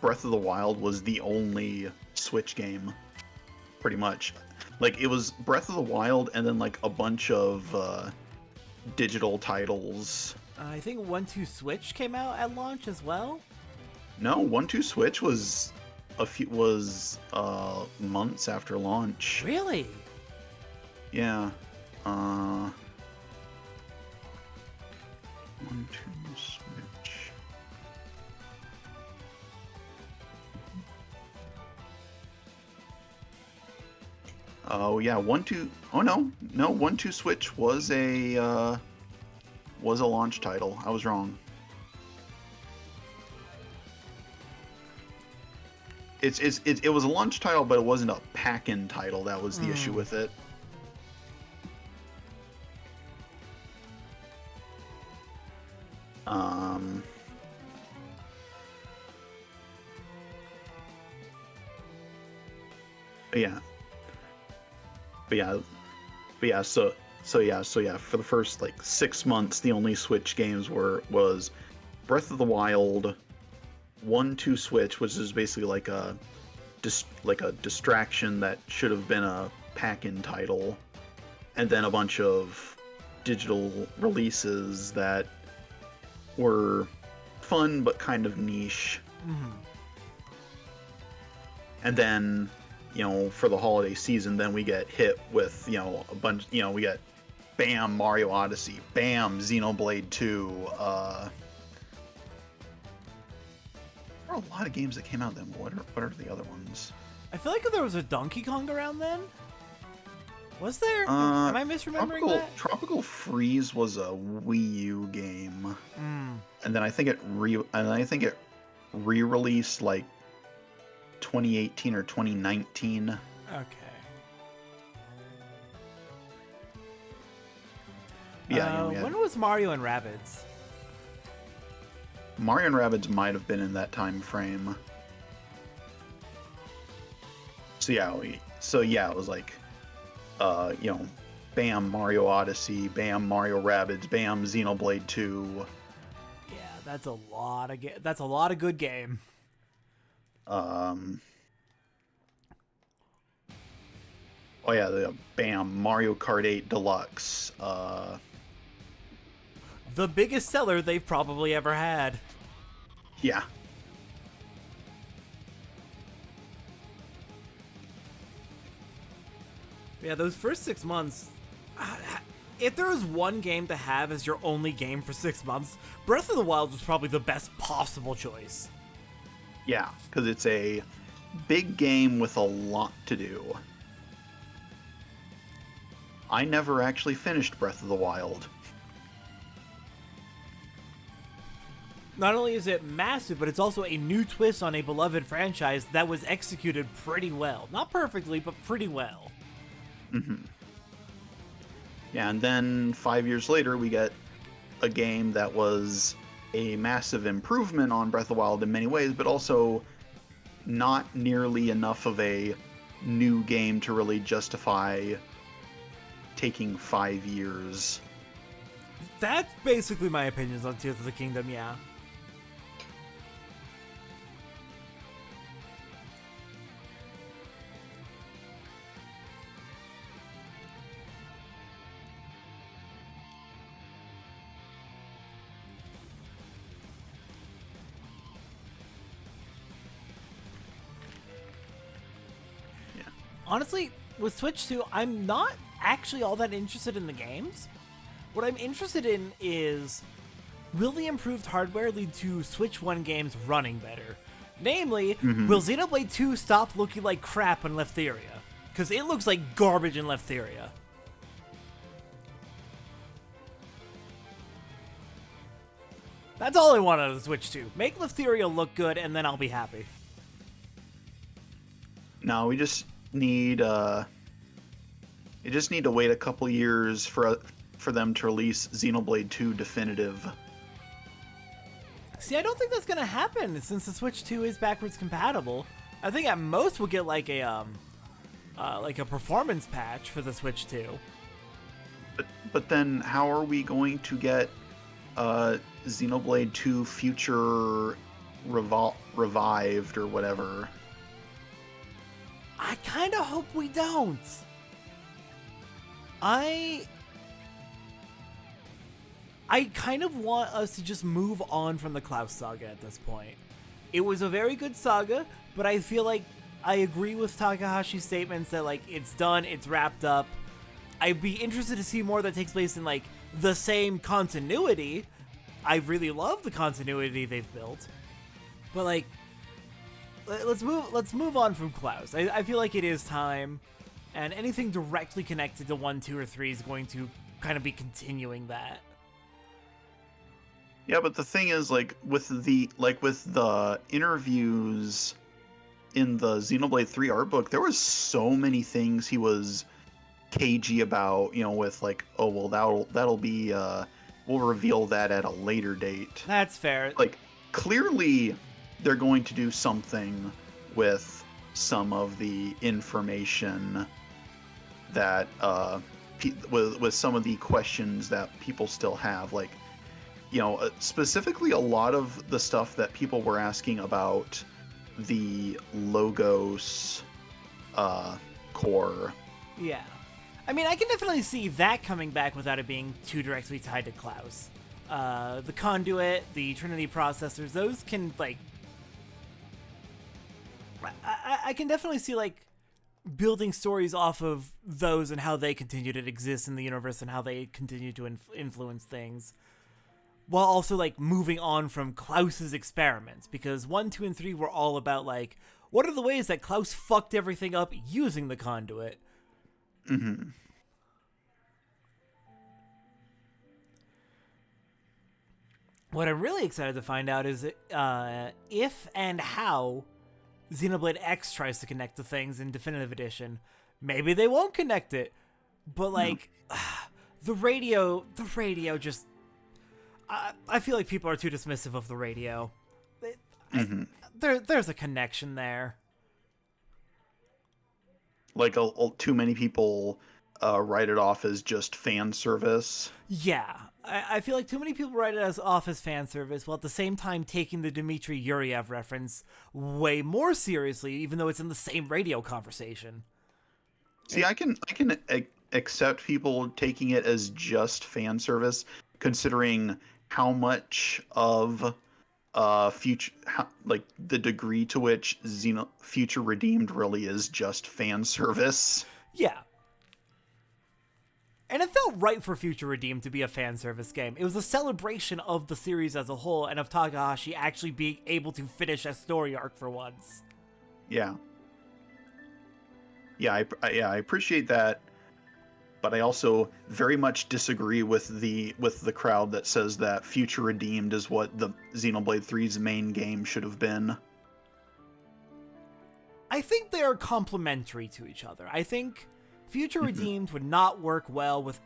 Breath of the Wild was the only Switch game, pretty much. Like it was Breath of the Wild and then like a bunch of digital titles. I think 1-2 Switch came out at launch as well. No, 1-2 Switch was months after launch. Really? Yeah. 1-2 Switch. Oh yeah, 1-2. Oh no, 1-2 Switch was a launch title. I was wrong. It was a launch title, but it wasn't a pack-in title. That was the issue with it. So for the first like 6 months, the only Switch games was Breath of the Wild, 1-2 Switch, which is basically like a distraction that should have been a pack-in title, and then a bunch of digital releases that were fun but kind of niche. Mm-hmm. And then, for the holiday season, then we get hit with, a bunch, we get bam, Mario Odyssey, bam, Xenoblade 2. There are a lot of games that came out then. What are the other ones? I feel like there was a Donkey Kong around then. Was there? Am I misremembering that? Tropical Freeze was a Wii U game, and then I think it re-released like 2018 or 2019. Okay. Yeah. When was Mario and Rabbids? Mario and Rabbids might have been in that time frame. So yeah, it was like, bam, Mario Odyssey, bam, Mario Rabbids, bam, Xenoblade 2. Yeah, that's a lot of good game. Oh yeah, the bam, Mario Kart 8 Deluxe. The biggest seller they've probably ever had. Yeah. Yeah, those first 6 months, if there was one game to have as your only game for 6 months, Breath of the Wild was probably the best possible choice. Yeah, because it's a big game with a lot to do. I never actually finished Breath of the Wild. Not only is it massive, but it's also a new twist on a beloved franchise that was executed pretty well. Not perfectly, but pretty well. Mm-hmm. Yeah, and then 5 years later, we get a game that was a massive improvement on Breath of the Wild in many ways, but also not nearly enough of a new game to really justify taking 5 years. That's basically my opinions on Tears of the Kingdom, yeah. Honestly, with Switch 2, I'm not actually all that interested in the games. What I'm interested in is, will the improved hardware lead to Switch 1 games running better? Namely, will Xenoblade 2 stop looking like crap in Leftheria? Because it looks like garbage in Leftheria. That's all I want out of the Switch 2. Make Leftheria look good, and then I'll be happy. No, we just need to wait a couple years for them to release Xenoblade 2 Definitive. See, I don't think that's gonna happen since the Switch 2 is backwards compatible. I think at most we'll get like a performance patch for the Switch 2. But then how are we going to get Xenoblade 2 Future revived or whatever? I kind of hope we don't. I kind of want us to just move on from the Klaus saga at this point. It was a very good saga, but I feel like I agree with Takahashi's statements that like it's done, it's wrapped up. I'd be interested to see more that takes place in like the same continuity. I really love the continuity they've built, but like let's move on from Klaus. I feel like it is time, and anything directly connected to 1, 2, or 3 is going to kind of be continuing that. Yeah, but the thing is, like with the interviews in the Xenoblade 3 art book, there was so many things he was cagey about. With like, oh well, that'll be we'll reveal that at a later date. That's fair. Like clearly, they're going to do something with some of the information that with some of the questions that people still have, like specifically a lot of the stuff that people were asking about the Logos core. Yeah, I mean, I can definitely see that coming back without it being too directly tied to Klaus. The conduit, the Trinity processors, those can like I can definitely see like building stories off of those and how they continue to exist in the universe and how they continue to influence things, while also like moving on from Klaus's experiments, because 1, 2, and 3 were all about like what are the ways that Klaus fucked everything up using the conduit. Mm-hmm. What I'm really excited to find out is if and how Xenoblade X tries to connect the things in Definitive Edition. Maybe they won't connect it, but like the radio just. I feel like people are too dismissive of the radio. There's a connection there. Like too many people write it off as just fan service. Yeah, I feel like too many people write it as off as fan service, while at the same time taking the Dmitry Yuriev reference way more seriously, even though it's in the same radio conversation. See, I can accept people taking it as just fan service, considering how much of like the degree to which Future Redeemed really is just fan service. Yeah. And it felt right for Future Redeemed to be a fan service game. It was a celebration of the series as a whole and of Takahashi actually being able to finish a story arc for once. Yeah. Yeah, I appreciate that, but I also very much disagree with the crowd that says that Future Redeemed is what the Xenoblade 3's main game should have been. I think they are complementary to each other. I think Future Redeemed would not work well with,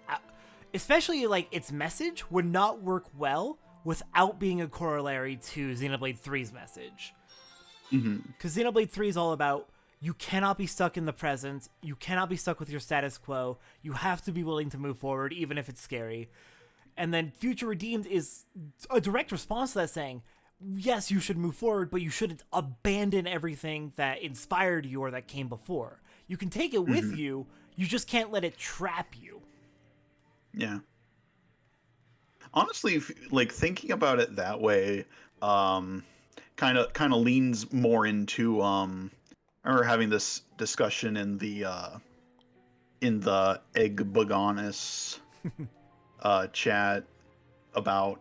especially like its message would not work well without being a corollary to Xenoblade 3's message. Because Xenoblade 3 is all about you cannot be stuck in the present, you cannot be stuck with your status quo, you have to be willing to move forward even if it's scary. And then Future Redeemed is a direct response to that, saying, yes, you should move forward, but you shouldn't abandon everything that inspired you or that came before. You can take it with you, you just can't let it trap you. Yeah. Honestly, like thinking about it that way, kind of leans more into I remember having this discussion in the Egg Baganis chat about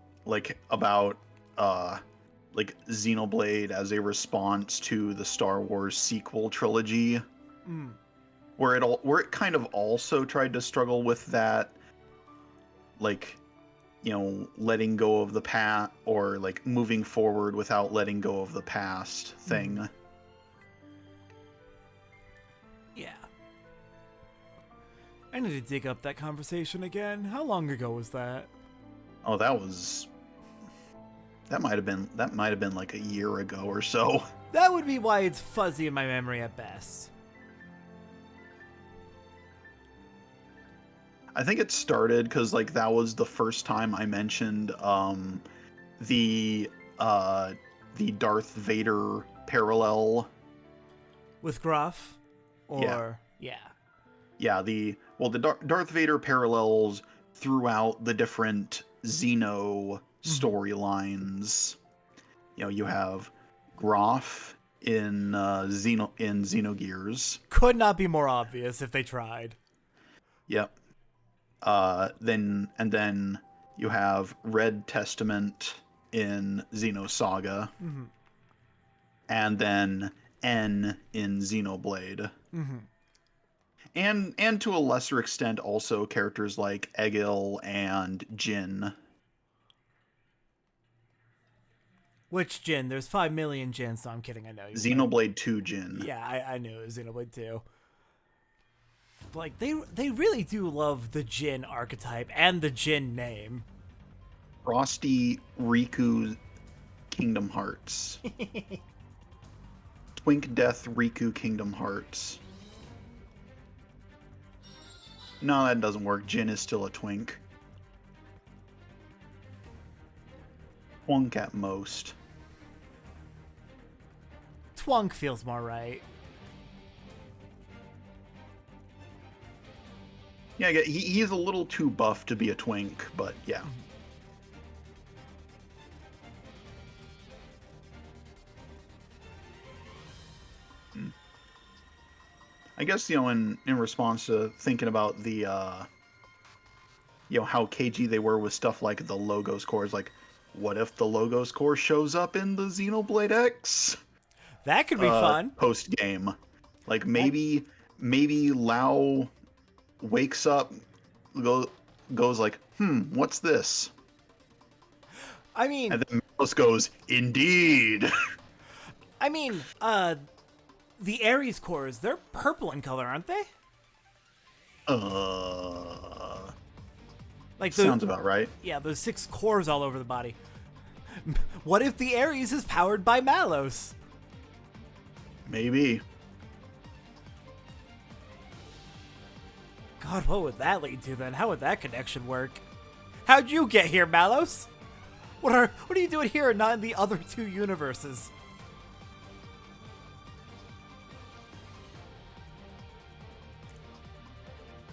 Xenoblade as a response to the Star Wars sequel trilogy, where it kind of also tried to struggle with that, like, you know, letting go of the past or like moving forward without letting go of the past thing. Yeah. I need to dig up that conversation again. How long ago was that? Oh, that might have been like a year ago or so. That would be why it's fuzzy in my memory at best. I think it started because like that was the first time I mentioned the Darth Vader parallel With Gruff? Or yeah. The Darth Vader parallels throughout the different Xeno storylines. You know, you have Groff in Xenogears. Could not be more obvious if they tried. Yep. Then you have Red Testament in Xenosaga. And then N in Xenoblade. And to a lesser extent also characters like Egil and Jin. Which Jin? There's 5 million Jin, so I'm kidding, I know you. Xenoblade 2 Jin. Yeah, I knew it was Xenoblade 2. But like, they really do love the Jin archetype and the Jin name. Frosty Riku Kingdom Hearts. Twink Death Riku Kingdom Hearts. No, that doesn't work. Jin is still a twink. Twunk at most. Twunk feels more right. Yeah, he's a little too buff to be a twink, but yeah. I guess, in response to thinking about the how cagey they were with stuff like the Logos cores, like, what if the Logos core shows up in the Xenoblade X That could be fun. post game? Like, That, maybe Lao wakes up, goes like, what's this? I mean, And then Mouse goes, indeed. I mean, the Ares cores, they're purple in color, aren't they? Like Sounds about right. Yeah, those 6 cores all over the body. What if the Ares is powered by Malos? Maybe. God, what would that lead to then? How would that connection work? How'd you get here, Malos? What are you doing here and not in the other 2 universes?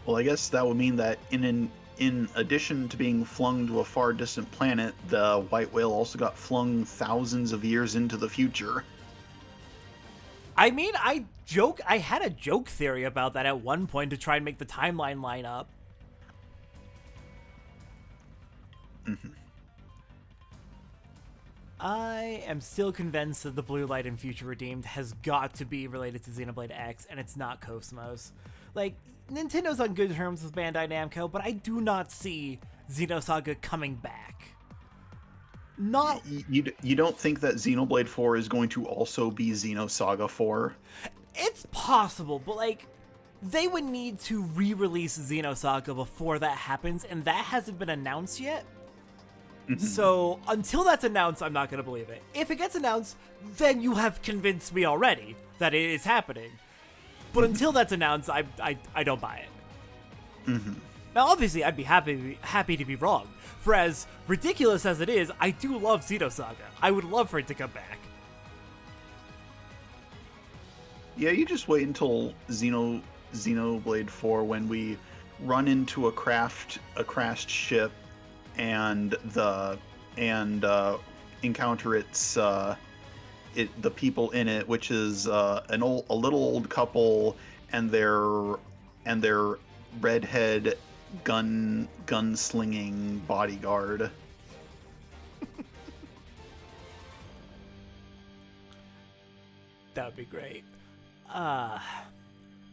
Well, I guess that would mean that in addition to being flung to a far distant planet, the white whale also got flung thousands of years into the future. I mean, I had a joke theory about that at one point to try and make the timeline line up. Mm-hmm. I am still convinced that the blue light in Future Redeemed has got to be related to Xenoblade X, and it's not Cosmos. Like, Nintendo's on good terms with Bandai Namco, but I do not see Xenosaga coming back. Not... You don't think that Xenoblade 4 is going to also be Xenosaga 4? It's possible, but, like, they would need to re-release Xenosaga before that happens, and that hasn't been announced yet. So, until that's announced, I'm not going to believe it. If it gets announced, then you have convinced me already that it is happening. But until that's announced, I don't buy it. Now, obviously, I'd be happy to be wrong. For as ridiculous as it is, I do love Xenosaga. I would love for it to come back. Yeah, you just wait until Xenoblade 4 when we run into a crashed ship and encounter the people in it, which is a little old couple and their redhead gunslinging bodyguard. That would be great.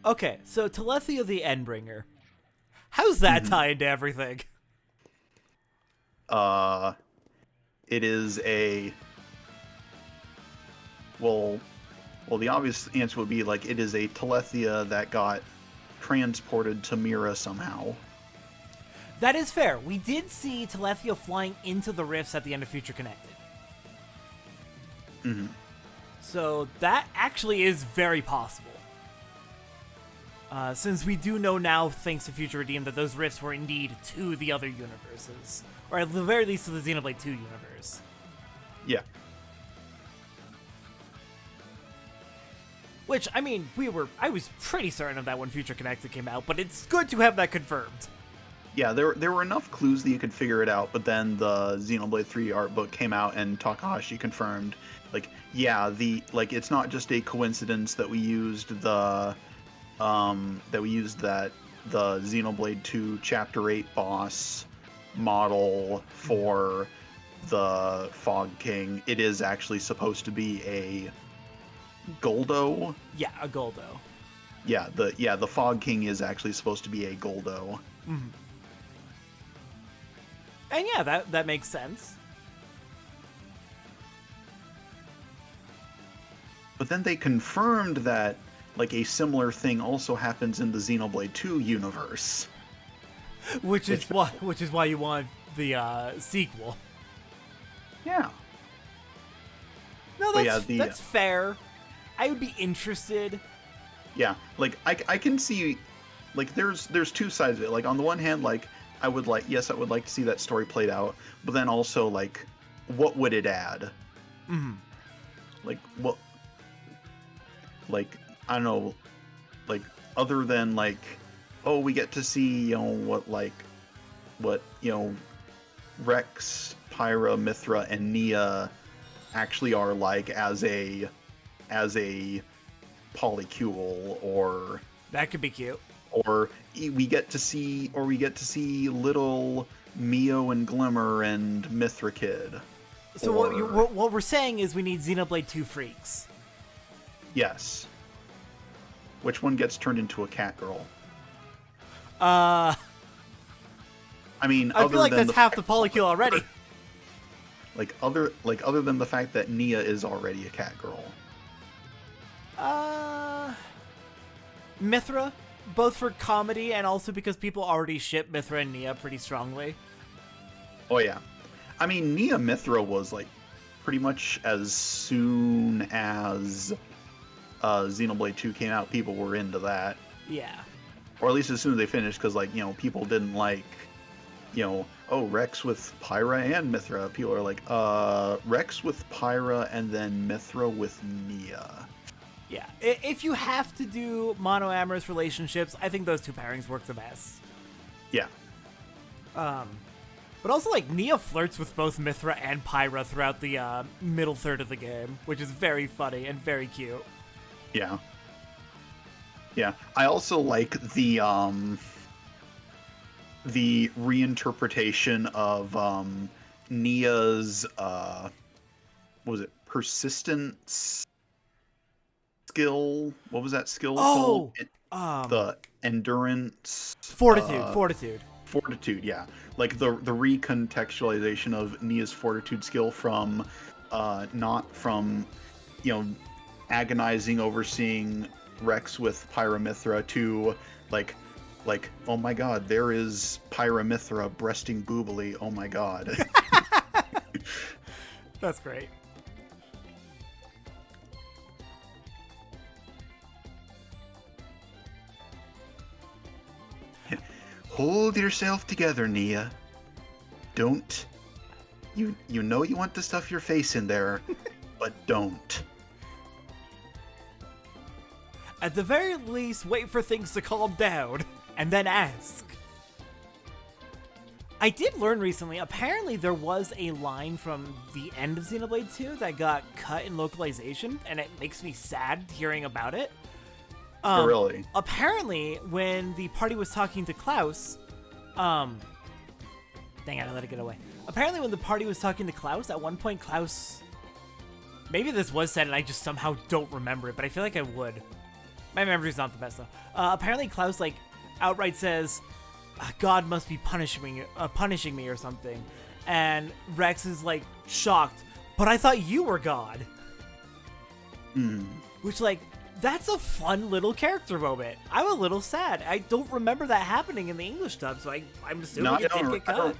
Okay, so Telethia the Endbringer. How's that tie into everything? It is a... Well, the obvious answer would be, like, it is a Telethia that got transported to Mira somehow. That is fair. We did see Telethia flying into the rifts at the end of Future Connected. So that actually is very possible. Since we do know now, thanks to Future Redeemed, that those rifts were indeed to the other universes. Or at the very least to the Xenoblade 2 universe. Yeah. Which, I mean, I was pretty certain of that when Future Connected came out, but it's good to have that confirmed. Yeah, there were enough clues that you could figure it out, but then the Xenoblade 3 art book came out and Takahashi confirmed, like, yeah, it's not just a coincidence that we used the Xenoblade 2 Chapter 8 boss model for the Fog King. It is actually supposed to be a Goldo. Yeah, a Goldo. Yeah, the Fog King is actually supposed to be a Goldo. And yeah, that makes sense. But then they confirmed that, like, a similar thing also happens in the Xenoblade 2 universe. Which is why you want the sequel. Yeah. No, that's fair. I would be interested. Yeah, like, I can see, like, there's 2 sides of it. Like, on the one hand, like, I would like to see that story played out, but then also, like, what would it add? Like, what, like, I don't know, like, other than, like, oh, we get to see, what Rex, Pyra, Mithra, and Nia actually are like as a polycule, or That could be cute. Or we get to see little Mio and Glimmer and Mithra Kid. So what we're saying is we need Xenoblade 2 freaks. Yes. Which one gets turned into a cat girl? I mean, feel like that's half the polykill already. Other than the fact that Nia is already a cat girl. Mithra, both for comedy and also because people already ship Mithra and Nia pretty strongly. Oh yeah. I mean, Nia Mithra was like pretty much as soon as Xenoblade 2 came out, people were into that. Yeah. Or at least as soon as they finished, because people didn't like, oh, Rex with Pyra and Mithra. People are like, Rex with Pyra and then Mithra with Nia. Yeah. If you have to do monoamorous relationships, I think those two pairings work the best. Yeah. But also, Nia flirts with both Mithra and Pyra throughout the middle third of the game, which is very funny and very cute. Yeah. Yeah. I also like the reinterpretation of Nia's what was it? Persistence skill. What was that skill called? The endurance. Fortitude. Fortitude, yeah. Like the recontextualization of Nia's fortitude skill from not from agonizing over seeing Rex with Pyramithra to like oh my god, there is Pyramithra breasting boobily, oh my god. That's great. Hold yourself together, Nia. Don't. You know you want to stuff your face in there, but don't. At the very least, wait for things to calm down, and then ask. I did learn recently, apparently there was a line from the end of Xenoblade 2 that got cut in localization, and it makes me sad hearing about it. Really? Apparently, when the party was talking to Klaus, dang it, I let it get away. Apparently, when the party was talking to Klaus, at one point Klaus, maybe this was said and I just somehow don't remember it, but I feel like I would. My memory's not the best though. Apparently, Klaus outright says, "God must be punishing me or something," and Rex is shocked. But I thought you were God. Which that's a fun little character moment. I'm a little sad. I don't remember that happening in the English dub, so I'm assuming it did get cut.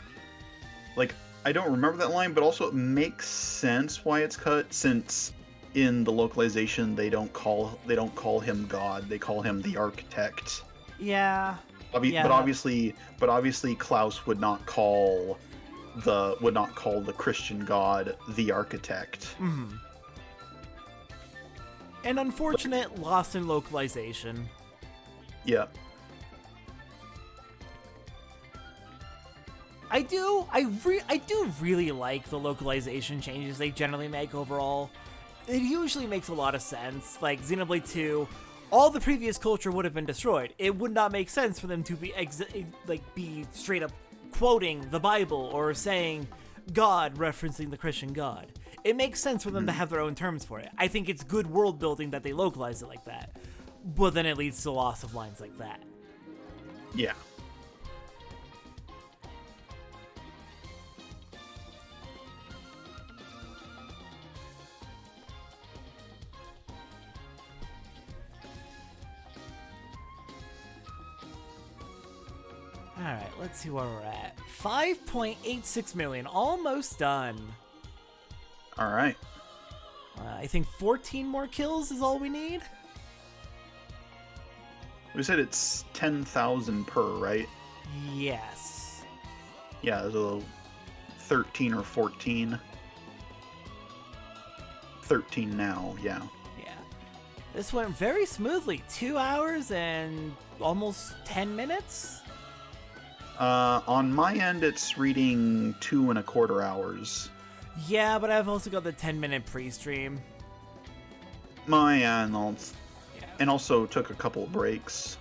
I don't remember that line, but also it makes sense why it's cut, since in the localization they don't call him God, they call him the Architect. Yeah. But obviously Klaus would not call the Christian God the Architect. Mm-hmm. An unfortunate loss in localization. Yeah. I do really like the localization changes they generally make overall. It usually makes a lot of sense. Like Xenoblade 2, all the previous culture would have been destroyed. It would not make sense for them to be be straight up quoting the Bible or saying God referencing the Christian God. It makes sense for them to have their own terms for it. I think it's good world building that they localize it like that. But then it leads to loss of lines like that. Yeah. Alright, let's see where we're at. 5.86 million, almost done. Alright. I think 14 more kills is all we need. We said it's 10,000 per, right? Yes. Yeah, so 13 or 14. 13 now, yeah. Yeah. This went very smoothly. 2 hours and almost 10 minutes? On my end, it's reading 2.25 hours. Yeah, but I've also got the 10-minute pre-stream. My end, Yeah. and also took a couple of breaks.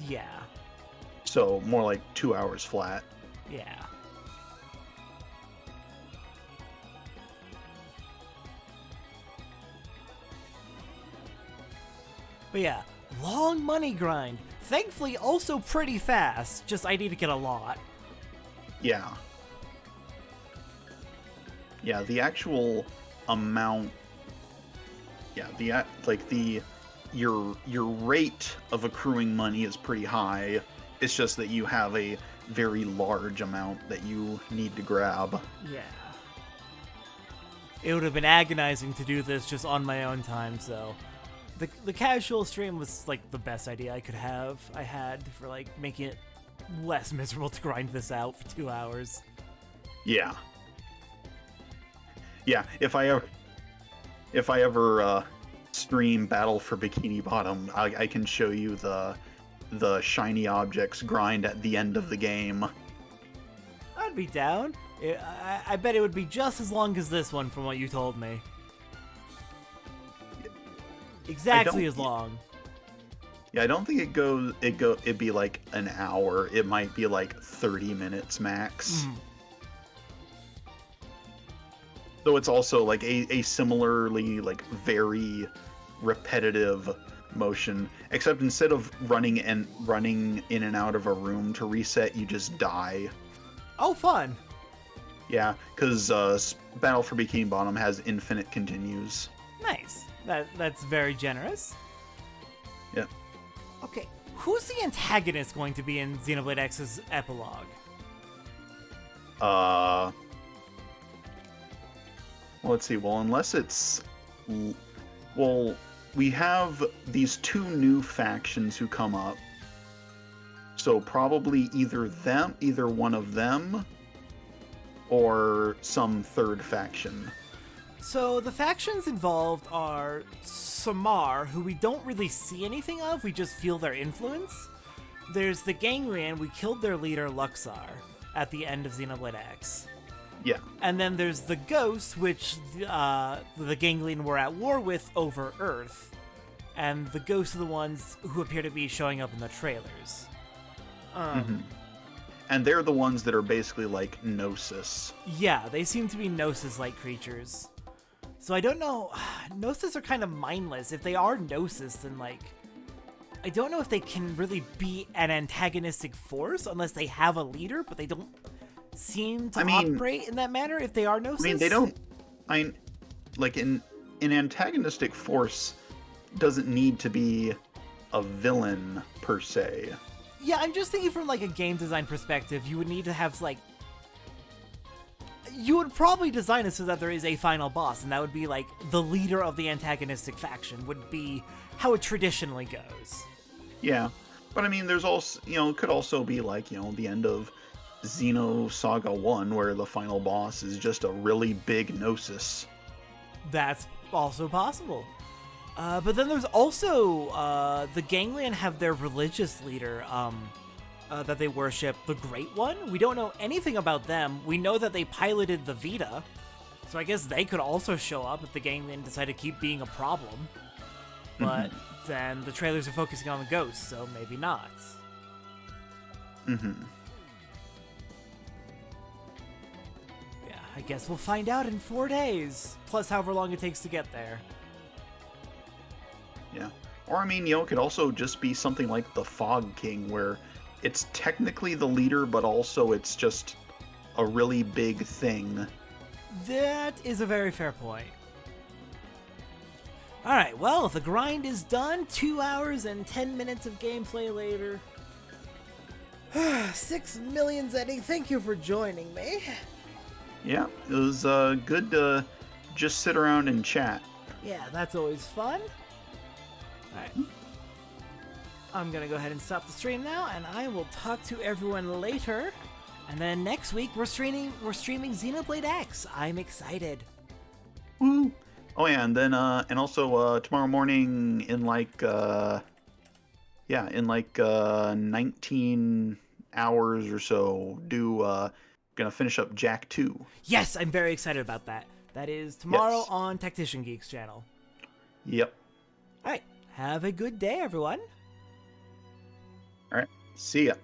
Yeah. So more like 2 hours flat. Yeah. But yeah, long money grind. Thankfully, also pretty fast. Just I need to get a lot. Yeah. Yeah, the actual amount. Yeah, your rate of accruing money is pretty high. It's just that you have a very large amount that you need to grab. Yeah. It would have been agonizing to do this just on my own time, so the casual stream was like the best idea I had for like making it less miserable to grind this out for 2 hours. Yeah. Yeah, if I ever stream Battle for Bikini Bottom, I can show you the shiny objects grind at the end of the game. I'd be down. I bet it would be just as long as this one from what you told me. Exactly as long. Yeah, I don't think it'd be like an hour. It might be like 30 minutes max. Though it's also like a similarly like very repetitive motion, except instead of running in and out of a room to reset, you just die. Oh, fun. Yeah, because Battle for Bikini Bottom has infinite continues. Nice. That's very generous. Yeah. Okay, who's the antagonist going to be in Xenoblade X's epilogue? Well, let's see. Well, unless it's... Well, we have these two new factions who come up. So probably either one of them, or some third faction. So the factions involved are Samar, who we don't really see anything of, we just feel their influence. There's the Ganglion, we killed their leader Luxar at the end of Xenoblade X. Yeah. And then there's the Ghosts, which the Ganglion were at war with over Earth. And the Ghosts are the ones who appear to be showing up in the trailers. And they're the ones that are basically like Gnosis. Yeah, they seem to be Gnosis-like creatures. So I don't know. Gnosis are kind of mindless. If they are Gnosis, then like, I don't know if they can really be an antagonistic force unless they have a leader, but they don't seem to operate in that manner if they are Gnosis. I mean, they don't. Like an antagonistic force doesn't need to be a villain per se. Yeah, I'm just thinking from like a game design perspective, you would need to have like, you would probably design it so that there is a final boss, and that would be like the leader of the antagonistic faction would be how it traditionally goes. Yeah, but I mean, there's also, it could also be like, the end of Xenosaga 1, where the final boss is just a really big Gnosis. That's also possible. But then there's also the Ganglion have their religious leader that they worship, the Great One. We don't know anything about them. We know that they piloted the Vita, so I guess they could also show up if the Ganglion decide to keep being a problem. But then the trailers are focusing on the Ghosts, so maybe not. Yeah, I guess we'll find out in 4 days, plus however long it takes to get there. Yeah. Or, I mean, it could also just be something like the Fog King, where it's technically the leader, but also it's just a really big thing. That is a very fair point. Alright, well, the grind is done. 2 hours and 10 minutes of gameplay later. 6 million Zenny, thank you for joining me. Yeah, it was good to just sit around and chat. Yeah, that's always fun. Alright. I'm gonna go ahead and stop the stream now, and I will talk to everyone later. And then next week we're streaming Xenoblade X. I'm excited. Woo! Oh yeah, and then and also tomorrow morning in like 19 hours or so, gonna finish up Jack 2. Yes, I'm very excited about that. That is tomorrow Yes. on Tactician Geek's channel. Yep. Alright. Have a good day, everyone. All right. See ya.